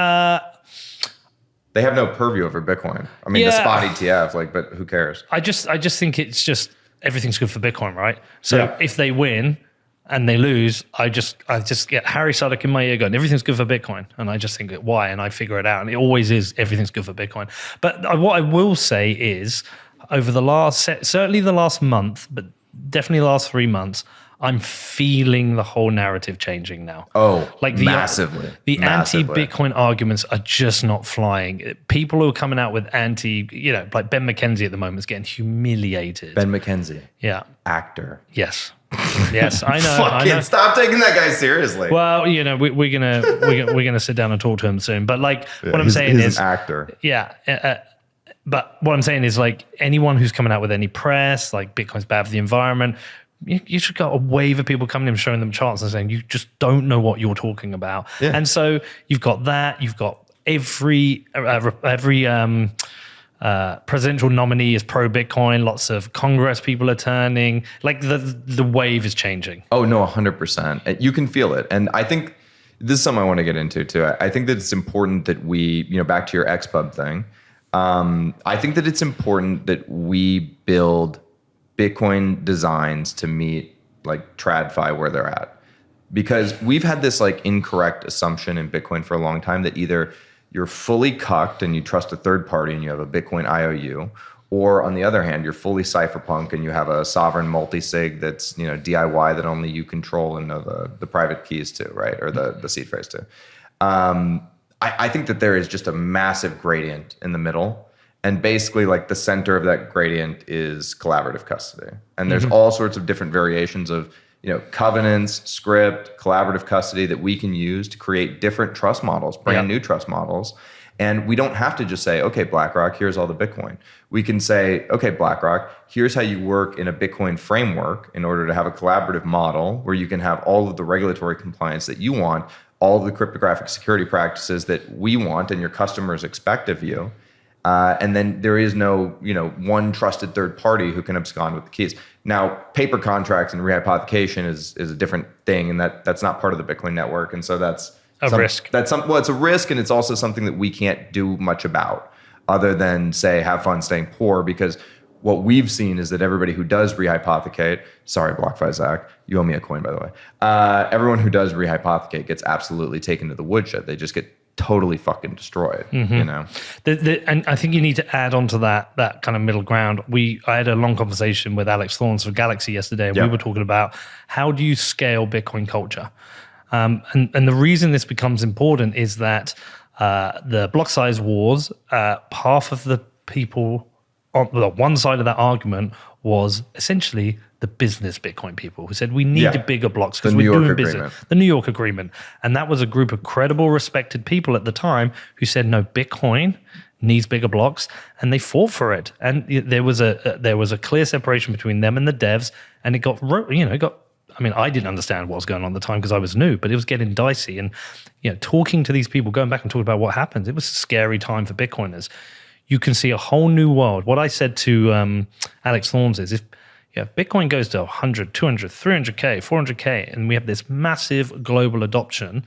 They have no purview over Bitcoin. I mean, the spot ETF, but who cares? I just think it's just everything's good for Bitcoin, right? So Yeah. if they win and they lose, I just get Harry Suddock in my ear going, everything's good for Bitcoin, and I just think why, and I figure it out, and it always is. Everything's good for Bitcoin. But what I will say is, over certainly the last month, but definitely the last 3 months, I'm feeling the whole narrative changing now. Oh, Massively. The anti-Bitcoin arguments are just not flying. People who are coming out with like Ben McKenzie at the moment is getting humiliated. Ben McKenzie. Yeah. Actor. Yes. Yes, I know. I know. Stop taking that guy seriously. Well, we're gonna sit down and talk to him soon. But what I'm saying he's is, an actor. Yeah. But what I'm saying is, anyone who's coming out with any press, like Bitcoin's bad for the environment, you should got a wave of people coming in, showing them charts and saying, you just don't know what you're talking about. Yeah. And so you've got that. You've got every presidential nominee is pro Bitcoin. Lots of Congress people are turning. The wave is changing. Oh, no, 100%. You can feel it. And I think this is something I want to get into too. I think that it's important that we, back to your XPub thing. I think that it's important that we build Bitcoin designs to meet TradFi where they're at, because we've had this incorrect assumption in Bitcoin for a long time that either you're fully cucked and you trust a third party and you have a Bitcoin IOU, or on the other hand, you're fully cypherpunk and you have a sovereign multi-sig that's DIY that only you control and know the private keys to, right, or the seed phrase to. I think that there is just a massive gradient in the middle. And basically, the center of that gradient is collaborative custody. And there's all sorts of different variations of, covenants, script, collaborative custody that we can use to create different trust models, brand new trust models. And we don't have to just say, okay, BlackRock, here's all the Bitcoin. We can say, okay, BlackRock, here's how you work in a Bitcoin framework in order to have a collaborative model where you can have all of the regulatory compliance that you want, all of the cryptographic security practices that we want and your customers expect of you. And then there is no, one trusted third party who can abscond with the keys. Now, paper contracts and rehypothecation is a different thing, and that's not part of the Bitcoin network. And so that's a risk. It's a risk, and it's also something that we can't do much about, other than say have fun staying poor. Because what we've seen is that everybody who does rehypothecate, sorry, BlockFi Zach, you owe me a coin by the way. Everyone who does rehypothecate gets absolutely taken to the woodshed. They just get totally fucking destroyed, And I think you need to add on to that kind of middle ground. I had a long conversation with Alex Thorns of Galaxy yesterday, and we were talking about how do you scale Bitcoin culture? And the reason this becomes important is that the block size wars, half of the people on one side of that argument was essentially the business Bitcoin people who said we needed bigger blocks because we're doing business. The New York Agreement. And that was a group of credible, respected people at the time who said, no, Bitcoin needs bigger blocks, and they fought for it. And there was a clear separation between them and the devs, and it got I didn't understand what was going on at the time because I was new, but it was getting dicey. And talking to these people, going back and talking about what happened, it was a scary time for Bitcoiners. You can see a whole new world. What I said to Alex Thorns is if Bitcoin goes to 100, 200, 300K, 400K, and we have this massive global adoption,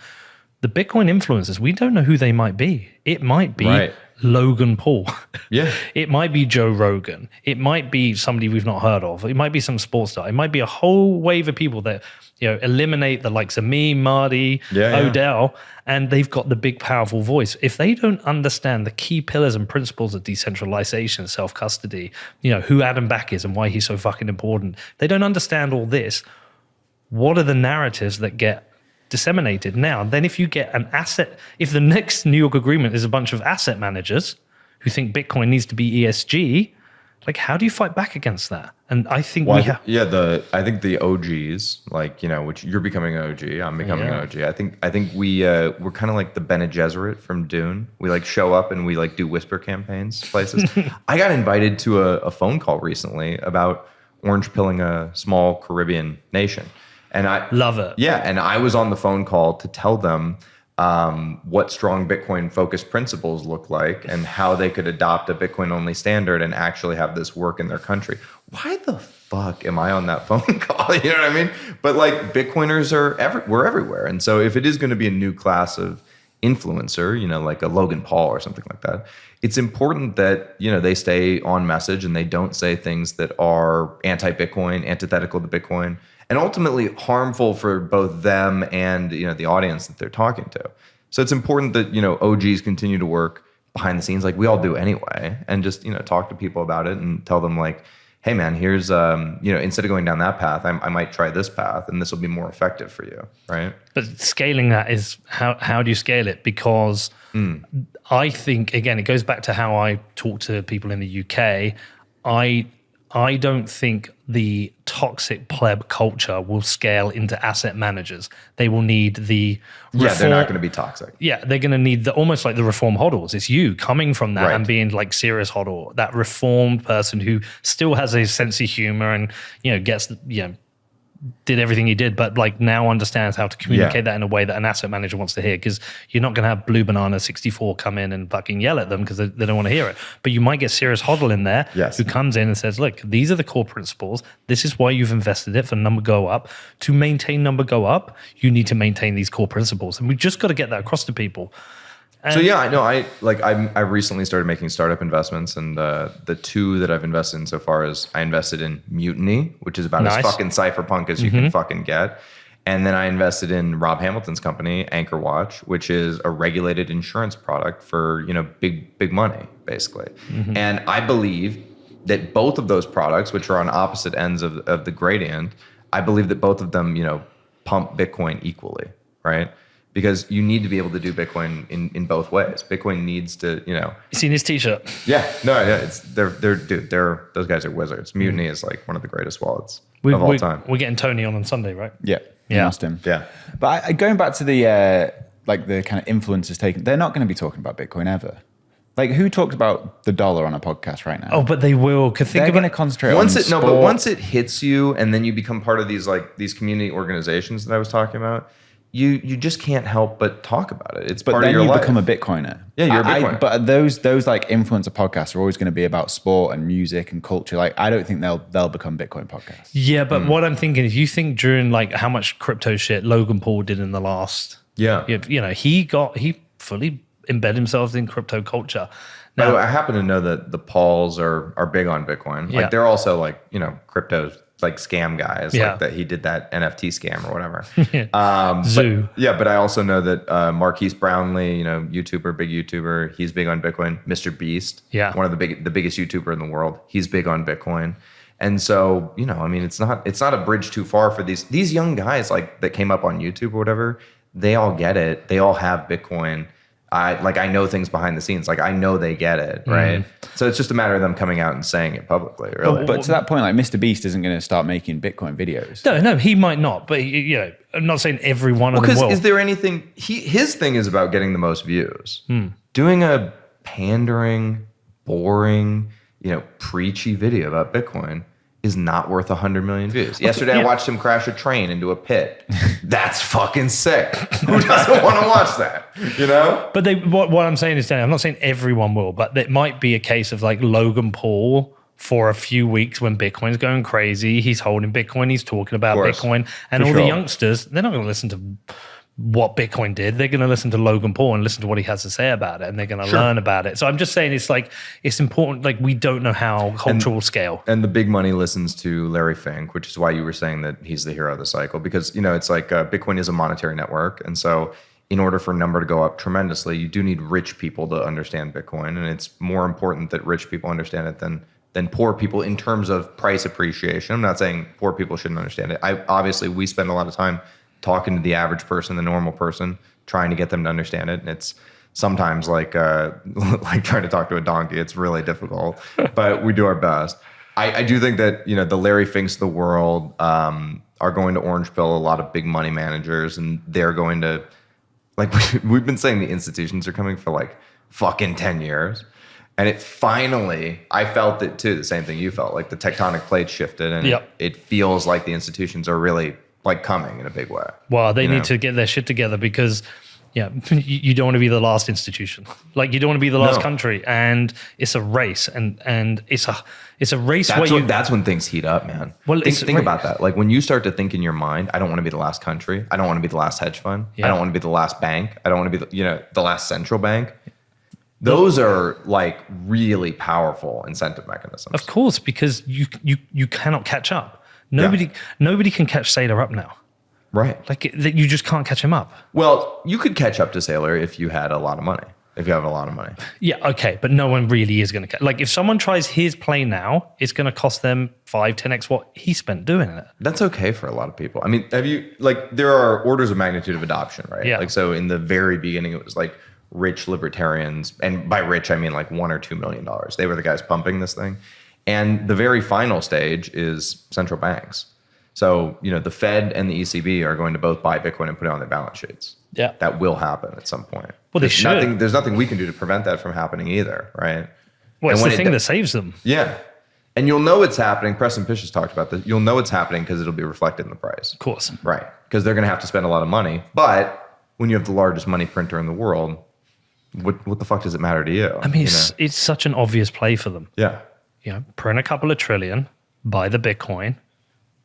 the Bitcoin influencers, we don't know who they might be. It might be Logan Paul. Yeah. It might be Joe Rogan. It might be somebody we've not heard of. It might be some sports star. It might be a whole wave of people that, eliminate the likes of me, Marty, Odell, and they've got the big, powerful voice. If they don't understand the key pillars and principles of decentralization, self-custody, who Adam Back is and why he's so fucking important, they don't understand all this. What are the narratives that get disseminated now? Then if you get if the next New York agreement is a bunch of asset managers who think Bitcoin needs to be ESG, like, how do you fight back against that? And I think I think the OGs, which you're becoming an OG, I'm becoming an OG. I think we're kind of like the Bene Gesserit from Dune. We show up and we do whisper campaigns places. I got invited to a phone call recently about orange pilling a small Caribbean nation. And I love it. Yeah, and I was on the phone call to tell them what strong Bitcoin focused principles look like and how they could adopt a Bitcoin only standard and actually have this work in their country. Why the fuck am I on that phone call? You know what I mean? But Bitcoiners we're everywhere. And so if it is going to be a new class of influencer, like a Logan Paul or something like that, it's important that, they stay on message and they don't say things that are anti-Bitcoin, antithetical to Bitcoin, and ultimately harmful for both them and the audience that they're talking to. So it's important that OGs continue to work behind the scenes like we all do anyway, and just talk to people about it and tell them hey man, here's instead of going down that path, I might try this path, and this will be more effective for you, right? But scaling that is how do you scale it? Because I think, again, it goes back to how I talk to people in the UK. I don't think the toxic pleb culture will scale into asset managers. They will need the reform. Yeah, they're not going to be toxic. Yeah, they're going to need almost like the reform HODLs. It's you coming from that Right. and being serious HODL, that reformed person who still has a sense of humor and gets did everything he did, but now understands how to communicate that in a way that an asset manager wants to hear, because you're not going to have Blue Banana 64 come in and fucking yell at them because they don't want to hear it. But you might get serious HODL in there who comes in and says, look, these are the core principles. This is why you've invested it for number go up. To maintain number go up, you need to maintain these core principles. And we just got to get that across to people. So yeah, I know. I recently started making startup investments, and the two that I've invested in so far is I invested in Mutiny, which is about as fucking cypherpunk as you can fucking get, and then I invested in Rob Hamilton's company, Anchor Watch, which is a regulated insurance product for big money basically. And I believe that both of those products, which are on opposite ends of the gradient, I believe that both of them pump Bitcoin equally, right? Because you need to be able to do Bitcoin in both ways. Bitcoin needs to, You seen his t-shirt? Yeah, those guys are wizards. Mutiny is one of the greatest wallets of all time. We're getting Tony on Sunday, right? Yeah, you asked him. Yeah, but going back to the the kind of influencers taken, they're not going to be talking about Bitcoin ever. Who talks about the dollar on a podcast right now? Oh, but they will. They're going to concentrate on sport. But once it hits you, and then you become part of these these community organizations that I was talking about. You just can't help but talk about it. It's part of your life. But then you become a Bitcoiner. Yeah, you're a Bitcoiner. But those influencer podcasts are always going to be about sport and music and culture. I don't think they'll become Bitcoin podcasts. Yeah, but what I'm thinking is, you think during how much crypto shit Logan Paul did in the last, he fully embedded himself in crypto culture. Now, by the way, I happen to know that the Pauls are big on Bitcoin. They're also crypto scam guys, that he did that NFT scam or whatever. Zoo. But I also know that Marquise Brownlee, YouTuber, big YouTuber, he's big on Bitcoin. Mr. Beast, one of the biggest YouTuber in the world, he's big on Bitcoin. And so, it's not a bridge too far for these young guys that came up on YouTube or whatever. They all get it. They all have Bitcoin. I know things behind the scenes. I know they get it, right? So it's just a matter of them coming out and saying it publicly, really. But to that point, Mr. Beast isn't going to start making Bitcoin videos. No, he might not. But I'm not saying every one of them will. Because is there anything? His thing is about getting the most views. Doing a pandering, boring, preachy video about Bitcoin is not worth 100 million views. Yesterday, I watched him crash a train into a pit. That's fucking sick. Who doesn't want to watch that? But what I'm saying is, Danny, I'm not saying everyone will, but it might be a case of Logan Paul for a few weeks when Bitcoin's going crazy. He's holding Bitcoin. He's talking about Bitcoin. And all the youngsters, they're not going to listen to what Bitcoin did. They're going to listen to Logan Paul and listen to what he has to say about it, and they're going to learn about it. So I'm just saying, it's important. Like, we don't know how culture will scale. And the big money listens to Larry Fink, which is why you were saying that he's the hero of the cycle, because, you know, it's like Bitcoin is a monetary network. And so in order for a number to go up tremendously, you do need rich people to understand Bitcoin. And it's more important that rich people understand it than poor people in terms of price appreciation. I'm not saying poor people shouldn't understand it. Obviously, we spend a lot of time talking to the average person, the normal person, trying to get them to understand it. And it's sometimes like trying to talk to a donkey. It's really difficult, but we do our best. I do think that, you know, the Larry Finks of the world are going to orange pill a lot of big money managers, and they're going to, like, we've been saying the institutions are coming for like fucking 10 years. And it finally, I felt it too, the same thing you felt, like the tectonic plates shifted, and it feels like the institutions are really like coming in a big way. Well, they need to get their shit together, because you don't want to be the last institution. Like, you don't want to be the last country, and it's a race, and it's a race. That's when things heat up, man. Well, think about that. Like, when you start to think in your mind, I don't want to be the last country. I don't want to be the last hedge fund. I don't want to be the last bank. I don't want to be the last central bank. Those are like really powerful incentive mechanisms. Of course, because you cannot catch up. Nobody can catch Saylor up now. Right. Like, you just can't catch him up. Well, you could catch up to Saylor if you had a lot of money. If you have a lot of money. Yeah, okay. But no one really is going to catch. Like, if someone tries his play now, it's going to cost them 5-10x what he spent doing it. That's okay for a lot of people. I mean, there are orders of magnitude of adoption, right? Yeah. Like, so in the very beginning, it was like rich libertarians. And by rich, I mean like $1 or $2 million. They were the guys pumping this thing. And the very final stage is central banks. So, you know, the Fed and the ECB are going to both buy Bitcoin and put it on their balance sheets. Yeah. That will happen at some point. Well, they should. There's nothing we can do to prevent that from happening either, right? Well, it's the thing that saves them. Yeah. And you'll know it's happening. Preston Pish has talked about this. You'll know it's happening because it'll be reflected in the price. Of course. Right. Because they're going to have to spend a lot of money. But when you have the largest money printer in the world, what the fuck does it matter to you? I mean, it's such an obvious play for them. Yeah. You know, print a couple of trillion, buy the Bitcoin,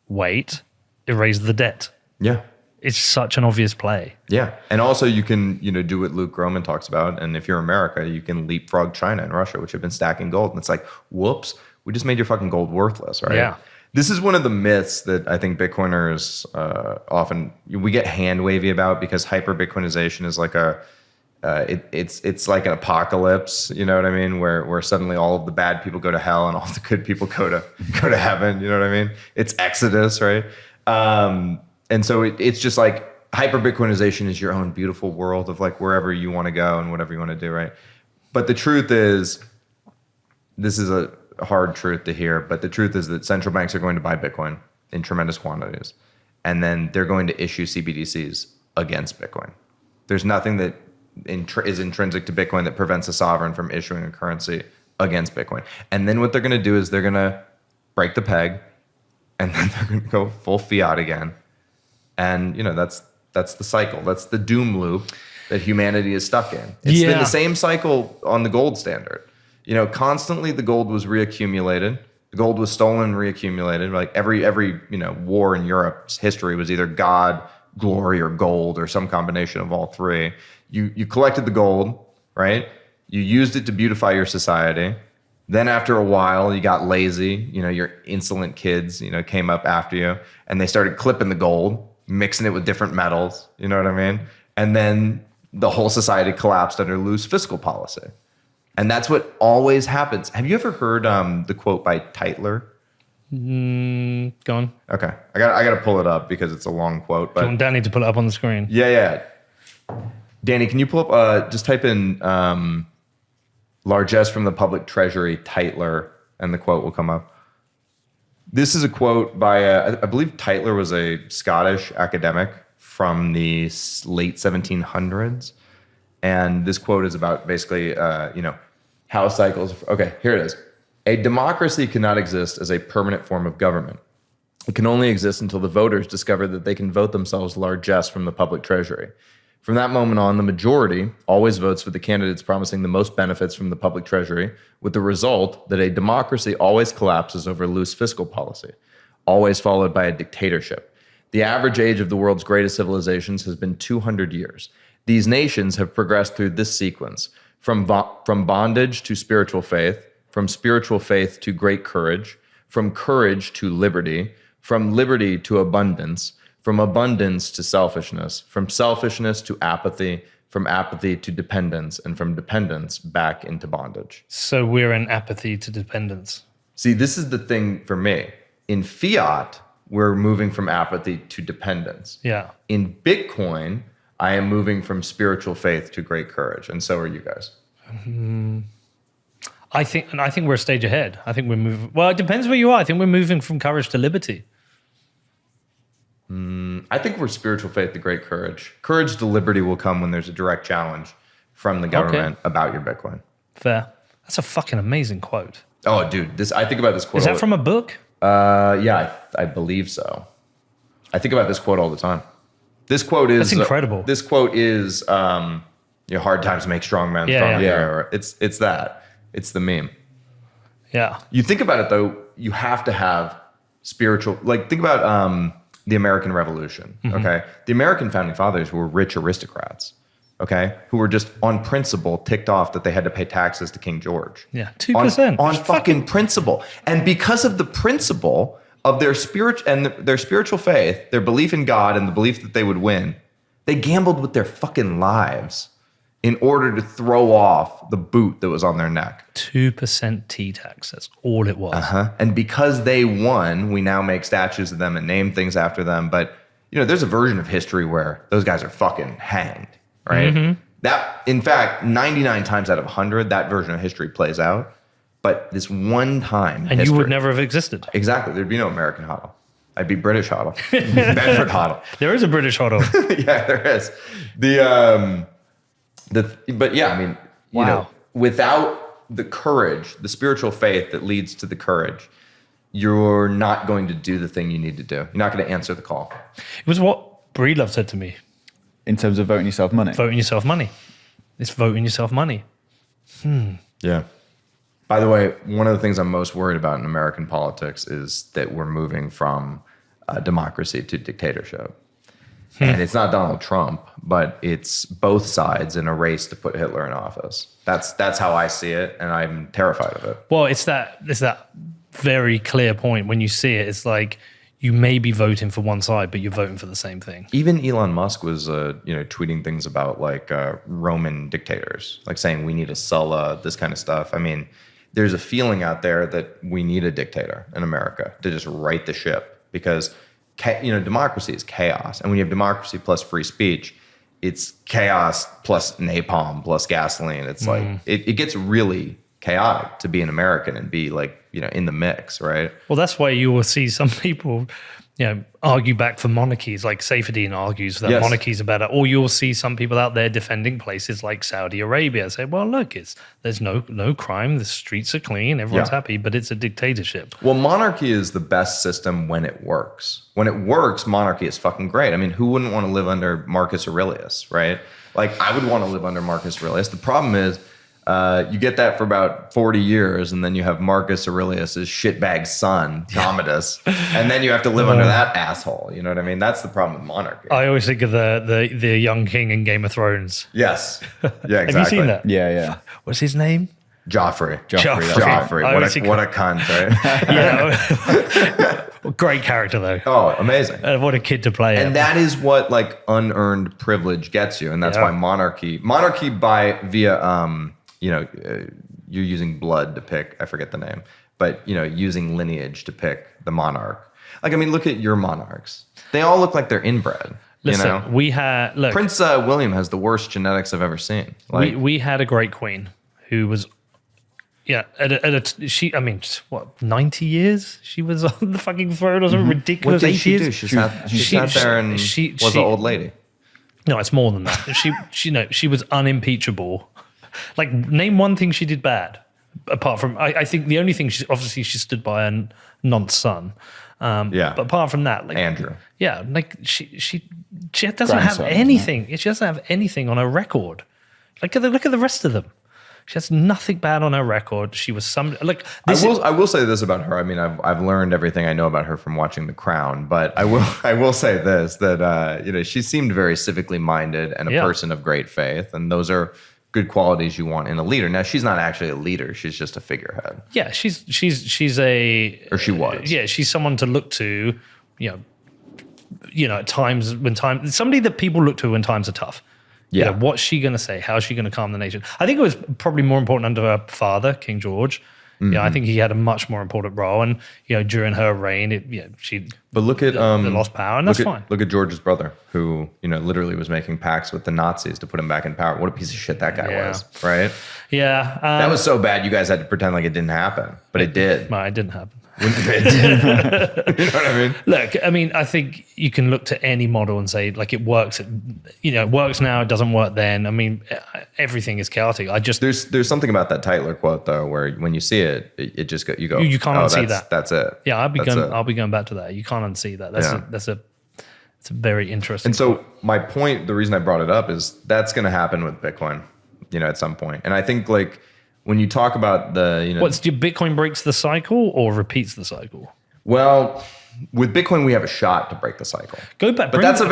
wait, erase the debt. Yeah. It's such an obvious play. Yeah. And also you can, do what Luke Groman talks about. And if you're America, you can leapfrog China and Russia, which have been stacking gold. And it's like, whoops, we just made your fucking gold worthless, right? Yeah. This is one of the myths that I think Bitcoiners often, we get hand wavy about, because hyper-Bitcoinization is like it's like an apocalypse, you know what I mean? Where suddenly all of the bad people go to hell and all the good people go to heaven, you know what I mean? It's Exodus, right? And so it's just like hyper-Bitcoinization is your own beautiful world of like wherever you want to go and whatever you want to do, right? But the truth is, this is a hard truth to hear, but the truth is that central banks are going to buy Bitcoin in tremendous quantities, and then they're going to issue CBDCs against Bitcoin. There's nothing that is intrinsic to Bitcoin that prevents a sovereign from issuing a currency against Bitcoin. And then what they're going to do is they're going to break the peg, and then they're going to go full fiat again. And that's the cycle. That's the doom loop that humanity is stuck in. It's been the same cycle on the gold standard. Constantly the gold was reaccumulated. The gold was stolen and reaccumulated. Like every war in Europe's history was either God, glory, or gold, or some combination of all three. You collected the gold, right? You used it to beautify your society. Then after a while, you got lazy. Your insolent kids, came up after you, and they started clipping the gold, mixing it with different metals. You know what I mean? And then the whole society collapsed under loose fiscal policy. And that's what always happens. Have you ever heard the quote by Tytler? Go on. Okay, I got to pull it up because it's a long quote. But do you want Danny to pull it up on the screen? Yeah. Danny, can you pull up? Just type in largesse from the public treasury, Tytler, and the quote will come up. This is a quote by I believe Tytler was a Scottish academic from the late 1700s, and this quote is about basically how cycles. Okay, here it is. A democracy cannot exist as a permanent form of government. It can only exist until the voters discover that they can vote themselves largesse from the public treasury. From that moment on, the majority always votes for the candidates promising the most benefits from the public treasury, with the result that a democracy always collapses over loose fiscal policy, always followed by a dictatorship. The average age of the world's greatest civilizations has been 200 years. These nations have progressed through this sequence from bondage to spiritual faith, from spiritual faith to great courage, from courage to liberty, from liberty to abundance, from abundance to selfishness, from selfishness to apathy, from apathy to dependence, and from dependence back into bondage. So we're in apathy to dependence. See, this is the thing for me. In fiat, we're moving from apathy to dependence. Yeah. In Bitcoin, I am moving from spiritual faith to great courage, and so are you guys. I think we're a stage ahead. I think we're moving. Well, it depends where you are. I think we're moving from courage to liberty. I think we're spiritual faith to great courage. Courage to liberty will come when there's a direct challenge from the government about your Bitcoin. Fair. That's a fucking amazing quote. Oh, dude, I think about this quote. Is that from a book? Yeah, I believe so. I think about this quote all the time. This quote is That's incredible. This quote is hard times make strong men stronger. Yeah. It's that. It's the meme. Yeah. You think about it though, you have to have spiritual, like think about the American Revolution, okay? The American founding fathers were rich aristocrats, okay? Who were just on principle ticked off that they had to pay taxes to King George. Yeah, 2%. On fucking principle. And because of the principle of their spiritual faith, their belief in God and the belief that they would win, they gambled with their fucking lives in order to throw off the boot that was on their neck. 2% T-tax. That's all it was. And because they won, we now make statues of them and name things after them. But, there's a version of history where those guys are fucking hanged, right? That, in fact, 99 times out of 100, that version of history plays out. But this one time And you would never have existed. Exactly. There'd be no American HODL. I'd be British HODL. Bedford HODL. There is a British HODL. Yeah, there is. But yeah, I mean, without the courage, the spiritual faith that leads to the courage, you're not going to do the thing you need to do. You're not going to answer the call. It was what Breedlove said to me. In terms of voting yourself money? Voting yourself money. It's voting yourself money. Yeah. By the way, one of the things I'm most worried about in American politics is that we're moving from democracy to dictatorship. And it's not Donald Trump, but it's both sides in a race to put Hitler in office. That's how I see it, and I'm terrified of it. Well, it's that very clear point when you see it. It's like you may be voting for one side, but you're voting for the same thing. Even Elon Musk was, tweeting things about like Roman dictators, like saying we need a Sulla, this kind of stuff. I mean, there's a feeling out there that we need a dictator in America to just right the ship because democracy is chaos. And when you have democracy plus free speech, it's chaos plus napalm plus gasoline. It's like, it gets really chaotic to be an American and be like, in the mix, right? Well, that's why you will see some people, argue back for monarchies, like Saifedean argues that monarchies are better. Or you'll see some people out there defending places like Saudi Arabia say, well, look, there's no crime, the streets are clean, everyone's happy, but it's a dictatorship. Well, monarchy is the best system when it works. When it works, monarchy is fucking great. I mean, who wouldn't want to live under Marcus Aurelius, right? Like, I would want to live under Marcus Aurelius. The problem is, you get that for about 40 years, and then you have Marcus Aurelius's shitbag son, Commodus, and then you have to live under that asshole. You know what I mean? That's the problem with monarchy. I always think of the young king in Game of Thrones. Yes. Yeah, exactly. Have you seen that? Yeah. What's his name? Joffrey. Joffrey. What a cunt, right? Great character, though. Oh, amazing. What a kid to play. And that is what like unearned privilege gets you. And that's why monarchy via, you're using blood to pick, I forget the name, but, using lineage to pick the monarch. Like, I mean, look at your monarchs. They all look like they're inbred. Listen, we had, look. Prince William has the worst genetics I've ever seen. Like, we had a great queen who was, she, 90 years? She was on the fucking throne or something ridiculous. what did 8 she years? do? She sat there and was an old lady. No, it's more than that. She was unimpeachable. Like, name one thing she did bad, apart from, I think the only thing, she stood by a nonce son. But apart from that, like Andrew. Yeah, like she doesn't have anything. She doesn't have anything on her record. Like, look at the rest of them. She has nothing bad on her record. She was some like this. I will say this about her. I mean, I've learned everything I know about her from watching The Crown, but I will say this, that she seemed very civically minded and a person of great faith, and those are good qualities you want in a leader. Now, she's not actually a leader; she's just a figurehead. Yeah, she's a, or she was. Yeah, she's someone to look to. At times somebody that people look to when times are tough. Yeah. What's she going to say? How's she going to calm the nation? I think it was probably more important under her father, King George. Mm-hmm. I think he had a much more important role. And, during her reign, she look at lost power, and that's fine. Look at George's brother, who, literally was making pacts with the Nazis to put him back in power. What a piece of shit that guy was, right? Yeah. That was so bad you guys had to pretend like it didn't happen, but it did. No, it didn't happen. You know what I mean? Look, I think you can look to any model and say, like, it works. It works now. It doesn't work then. I mean, everything is chaotic. There's something about that Tytler quote though, where when you see it, it just you go. You can't unsee that. That's it. Yeah, I'll be going back to that. You can't unsee that. It's a very interesting. And so my point, the reason I brought it up is that's going to happen with Bitcoin, at some point. And I think like, when you talk about Bitcoin breaks the cycle or repeats the cycle? Well, with Bitcoin, we have a shot to break the cycle. Go back. But that's a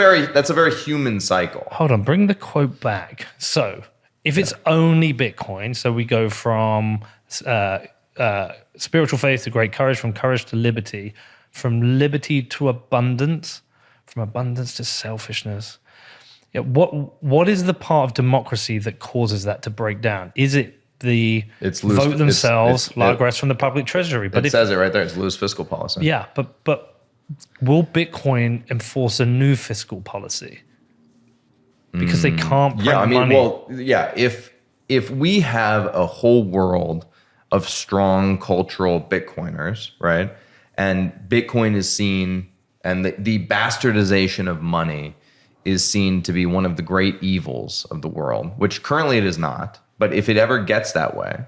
very human cycle. Hold on, bring the quote back. So if it's only Bitcoin, so we go from spiritual faith to great courage, from courage to liberty, from liberty to abundance, from abundance to selfishness. Yeah, what is the part of democracy that causes that to break down? Is it vote themselves, largesse from the public treasury? But it says it right there. It's loose fiscal policy. Yeah, but will Bitcoin enforce a new fiscal policy? Because they can't print money. Well, yeah. If we have a whole world of strong cultural Bitcoiners, right, and Bitcoin is seen, and the bastardization of money is seen to be one of the great evils of the world, which currently it is not. But if it ever gets that way,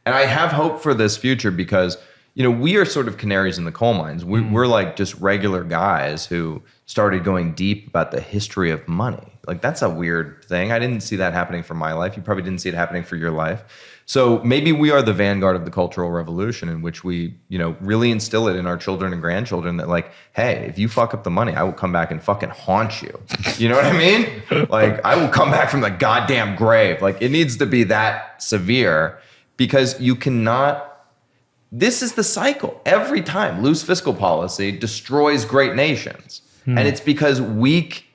and I have hope for this future because, we are sort of canaries in the coal mines. We're like just regular guys who started going deep about the history of money. Like, that's a weird thing. I didn't see that happening for my life. You probably didn't see it happening for your life. So maybe we are the vanguard of the Cultural Revolution, in which we, really instill it in our children and grandchildren that, like, hey, if you fuck up the money, I will come back and fucking haunt you. You know what I mean? Like, I will come back from the goddamn grave. Like, it needs to be that severe, because you cannot. This is the cycle. Every time loose fiscal policy destroys great nations. And it's because weak,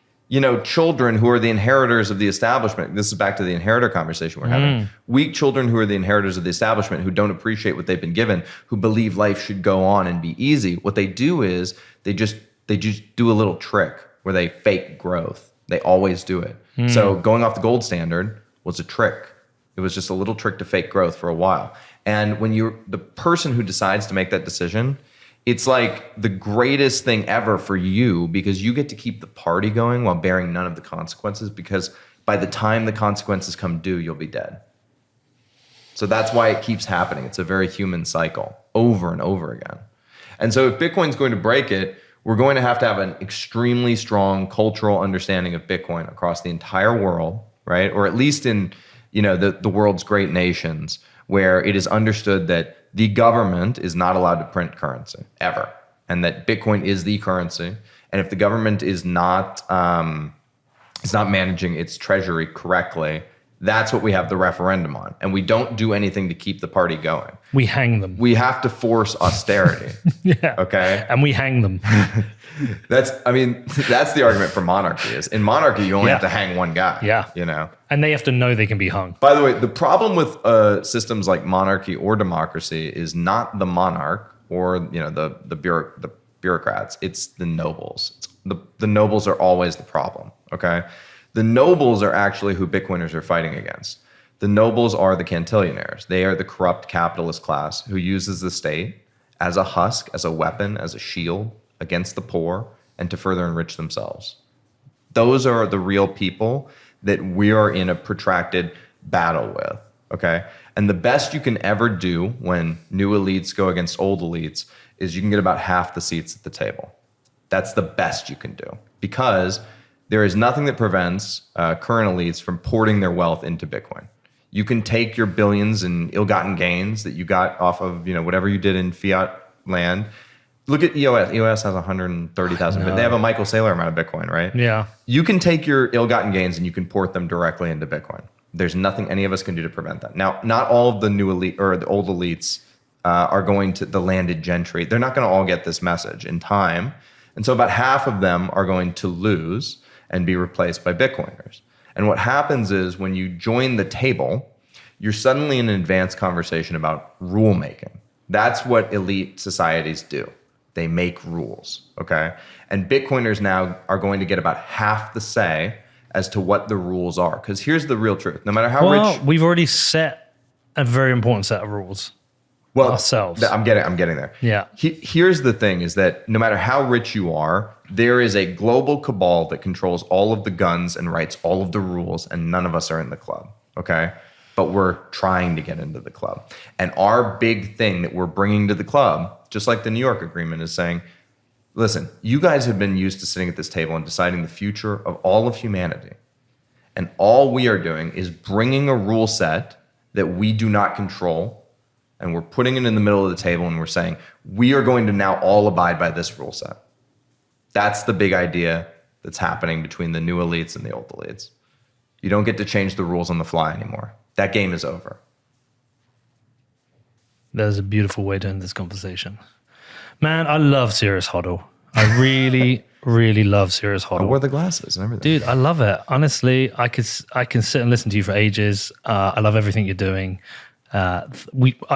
children who are the inheritors of the establishment. This is back to the inheritor conversation we're having. Weak children who are the inheritors of the establishment, who don't appreciate what they've been given, who believe life should go on and be easy. What they do is they just do a little trick where they fake growth. They always do it. So going off the gold standard was a trick. It was just a little trick to fake growth for a while. And when you're the person who decides to make that decision, it's like the greatest thing ever for you, because you get to keep the party going while bearing none of the consequences, because by the time the consequences come due, you'll be dead. So that's why it keeps happening. It's a very human cycle over and over again. And so if Bitcoin's going to break it, we're going to have an extremely strong cultural understanding of Bitcoin across the entire world, right? Or at least in, the world's great nations, where it is understood that the government is not allowed to print currency ever, and that Bitcoin is the currency. And if the government is not managing its treasury correctly, that's what we have the referendum on. And we don't do anything to keep the party going. We hang them. We have to force austerity. Yeah. Okay. And we hang them. That's the argument for monarchy. Is in monarchy you only have to hang one guy. Yeah. And they have to know they can be hung. By the way, the problem with systems like monarchy or democracy is not the monarch or the bureaucrats. It's the nobles. The nobles are always the problem. Okay. The nobles are actually who Bitcoiners are fighting against. The nobles are the cantillionaires. They are the corrupt capitalist class who uses the state as a husk, as a weapon, as a shield against the poor, and to further enrich themselves. Those are the real people that we are in a protracted battle with, okay? And the best you can ever do when new elites go against old elites is you can get about half the seats at the table. That's the best you can do, because there is nothing that prevents current elites from porting their wealth into Bitcoin. You can take your billions in ill-gotten gains that you got off of, whatever you did in fiat land. Look at EOS. EOS has 130,000. But they have a Michael Saylor amount of Bitcoin, right? Yeah. You can take your ill-gotten gains and you can port them directly into Bitcoin. There's nothing any of us can do to prevent that. Now, not all of the new elite or the old elites are going to the landed gentry. They're not going to all get this message in time. And so about half of them are going to lose and be replaced by Bitcoiners. And what happens is when you join the table, you're suddenly in an advanced conversation about rule making. That's what elite societies do. They make rules, okay? And Bitcoiners now are going to get about half the say as to what the rules are. Because here's the real truth. No matter how rich... we've already set a very important set of rules ourselves. I'm getting there. Yeah. Here's the thing is that no matter how rich you are, there is a global cabal that controls all of the guns and writes all of the rules, and none of us are in the club, okay? But we're trying to get into the club. And our big thing that we're bringing to the club, just like the New York Agreement, is saying, listen, you guys have been used to sitting at this table and deciding the future of all of humanity. And all we are doing is bringing a rule set that we do not control, and we're putting it in the middle of the table, and we're saying, we are going to now all abide by this rule set. That's the big idea that's happening between the new elites and the old elites. You don't get to change the rules on the fly anymore. That game is over. That is a beautiful way to end this conversation. Man, I love Serious HODL. I really, really love Serious HODL. I wore the glasses and everything. Dude, I love it. Honestly, I can sit and listen to you for ages. I love everything you're doing. I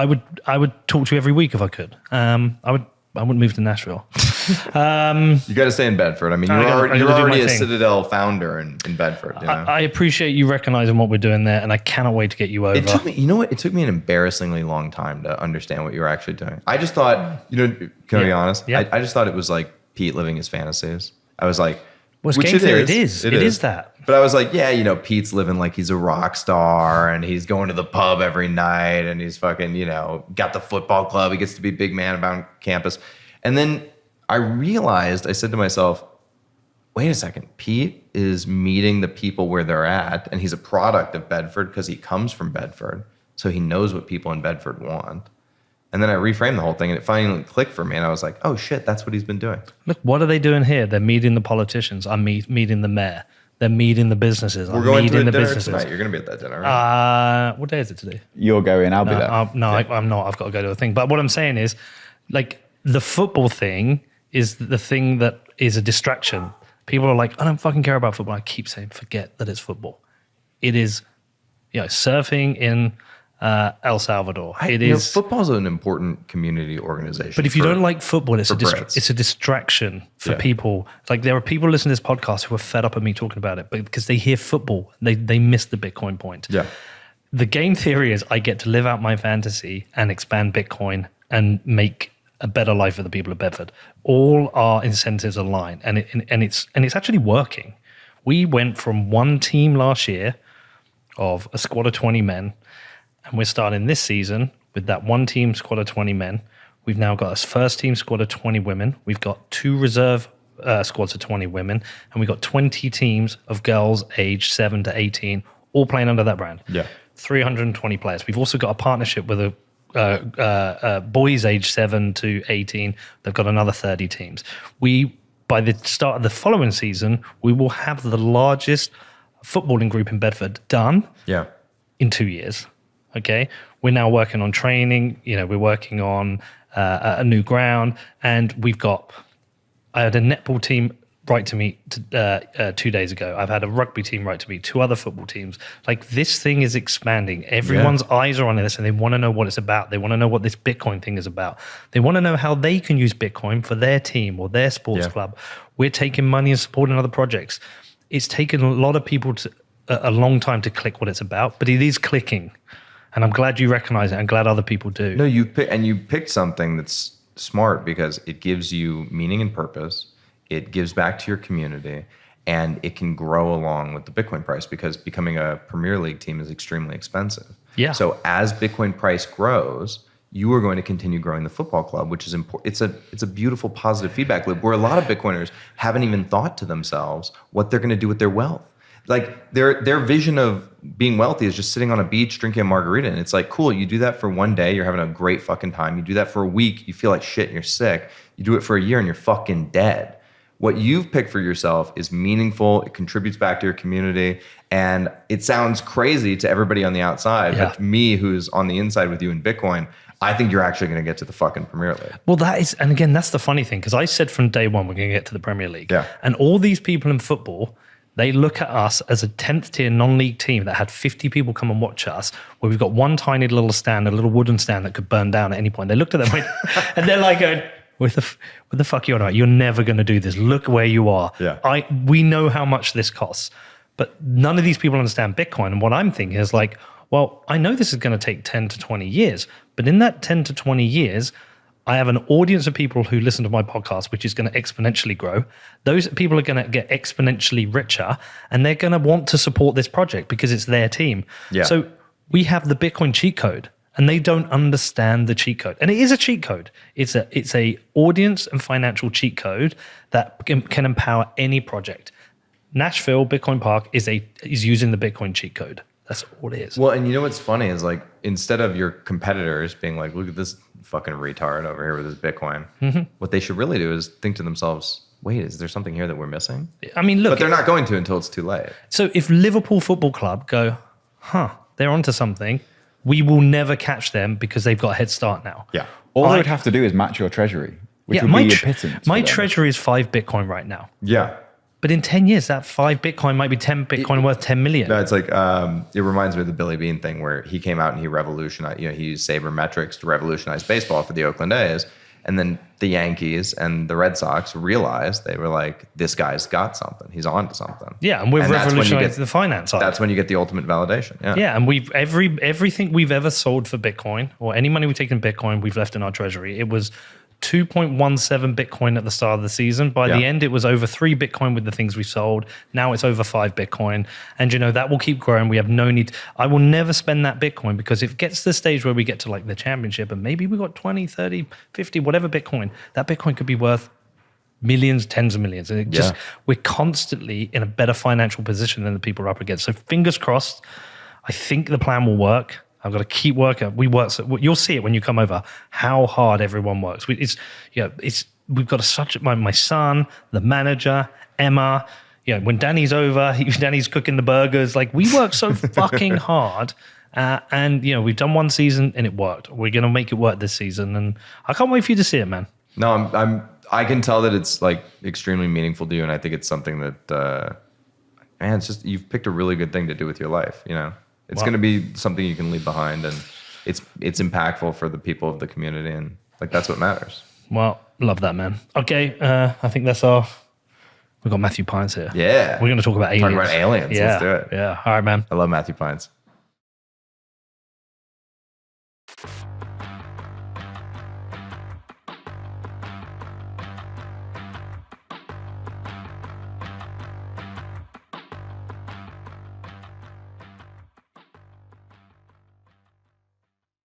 would talk to you every week if I could. I wouldn't move to Nashville. You got to stay in Bedford. I mean, you're already a Citadel founder in Bedford. I appreciate you recognizing what we're doing there, and I cannot wait to get you over. It took me, you know what? It took me an embarrassingly long time to understand what you were actually doing. I just thought, can I be honest? Yeah. I just thought it was like Pete living his fantasies. I was like, well, which game theory, it is that. But I was like, yeah, Pete's living like he's a rock star and he's going to the pub every night and he's fucking, got the football club. He gets to be big man about campus. And then I realized, I said to myself, wait a second, Pete is meeting the people where they're at, and he's a product of Bedford because he comes from Bedford. So he knows what people in Bedford want. And then I reframed the whole thing and it finally clicked for me. And I was like, oh shit, that's what he's been doing. Look, what are they doing here? They're meeting the politicians. I'm meeting the mayor. They're meeting the businesses. We're going to a dinner tonight. You're going to be at that dinner, right? What day is it today? You're going, I'll be there. I'm not. I've got to go to a thing. But what I'm saying is, like, the football thing is the thing that is a distraction. People are like, I don't fucking care about football. I keep saying, forget that it's football. It is, surfing in El Salvador. Football's an important community organization. But if you don't like football, it's a distraction for people. Like, there are people listening to this podcast who are fed up of me talking about it, but because they hear football, they miss the Bitcoin point. Yeah. The game theory is I get to live out my fantasy and expand Bitcoin and make a better life for the people of Bedford. All our incentives align, and it's actually working. We went from one team last year of a squad of 20 men, and we're starting this season with that one team squad of 20 men. We've now got a first team squad of 20 women. We've got 2 reserve squads of 20 women, and we've got 20 teams of girls aged 7 to 18, all playing under that brand. Yeah. 320 players. We've also got a partnership with boys aged 7 to 18. They've got another 30 teams. By the start of the following season, we will have the largest footballing group in Bedford done in 2 years. Okay, we're now working on training. We're working on a new ground, and I had a netball team write to me 2 days ago. I've had a rugby team write to me, 2 other football teams. Like, this thing is expanding. Everyone's eyes are on this, and they want to know what it's about. They want to know what this Bitcoin thing is about. They want to know how they can use Bitcoin for their team or their sports club. We're taking money and supporting other projects. It's taken a lot of people a long time to click what it's about, but it is clicking. And I'm glad you recognize it. I'm glad other people do. No, you picked something that's smart because it gives you meaning and purpose. It gives back to your community, and it can grow along with the Bitcoin price because becoming a Premier League team is extremely expensive. Yeah. So as Bitcoin price grows, you are going to continue growing the football club, which is important. It's a beautiful positive feedback loop where a lot of Bitcoiners haven't even thought to themselves what they're going to do with their wealth. like their vision of being wealthy is just sitting on a beach drinking a margarita. And it's like, cool, you do that for one day, you're having a great fucking time. You do that for a week, you feel like shit and you're sick. You do it for a year and you're fucking dead. What you've picked for yourself is meaningful. It contributes back to your community. And it sounds crazy to everybody on the outside, but to me, who's on the inside with you in Bitcoin, I think you're actually going to get to the fucking Premier League. Well, and again, that's the funny thing, because I said from day one, we're going to get to the Premier League. Yeah. And all these people in football, they look at us as a 10th tier non-league team that had 50 people come and watch us, where we've got one tiny little stand, a little wooden stand that could burn down at any point. They looked at them and they're like, what the fuck are you on about? You're never going to do this. Look where you are. Yeah. We know how much this costs. But none of these people understand Bitcoin. And what I'm thinking is like, well, I know this is going to take 10 to 20 years, but in that 10 to 20 years, I have an audience of people who listen to my podcast, which is going to exponentially grow. Those people are going to get exponentially richer, and they're going to want to support this project because it's their team. Yeah. So we have the Bitcoin cheat code, and they don't understand the cheat code. And it is a cheat code. It's a audience and financial cheat code that can empower any project. Nashville Bitcoin Park is using the Bitcoin cheat code. That's all it is. Well, and you know what's funny is like, instead of your competitors being like, look at this fucking retard over here with his Bitcoin, what they should really do is think to themselves, wait, is there something here that we're missing? I mean, look. But they're not going to until it's too late. So if Liverpool Football Club go, they're onto something, we will never catch them because they've got a head start now. Yeah. All they would have to do is match your treasury, which would be a pittance. My for them. treasury is 5 Bitcoin right now. Yeah. But in 10 years, that 5 Bitcoin might be 10 Bitcoin worth 10 million. No, it's like, it reminds me of the Billy Beane thing where he came out and he revolutionized, he used sabermetrics to revolutionize baseball for the Oakland A's. And then the Yankees and the Red Sox realized, they were like, this guy's got something. He's on to something. Yeah, and we've revolutionized the finance side. That's when you get the ultimate validation. Yeah. Yeah, and we've everything we've ever sold for Bitcoin, or any money we take in Bitcoin, we've left in our treasury. It was 2.17 Bitcoin at the start of the season. By the end, it was over 3 Bitcoin with the things we sold. Now it's over 5 Bitcoin. And, that will keep growing. We have no need. I will never spend that Bitcoin, because if it gets to the stage where we get to like the championship and maybe we got 20, 30, 50, whatever Bitcoin, that Bitcoin could be worth millions, tens of millions. And we're constantly in a better financial position than the people we're up against. So fingers crossed. I think the plan will work. I've got to keep working. We work. So you'll see it when you come over. How hard everyone works. We've got my son, the manager, Emma. When Danny's over, Danny's cooking the burgers. Like, we work so fucking hard. And we've done one season and it worked. We're gonna make it work this season, and I can't wait for you to see it, man. No, I can tell that it's like extremely meaningful to you, and I think it's something that, man, it's just, you've picked a really good thing to do with your life. It's going to be something you can leave behind, and it's impactful for the people of the community, and like, that's what matters. Well, love that, man. Okay, I think that's we've got Matthew Pines here. Yeah. We're going to talk about aliens. Talk about aliens. Yeah. Let's do it. Yeah. All right, man. I love Matthew Pines.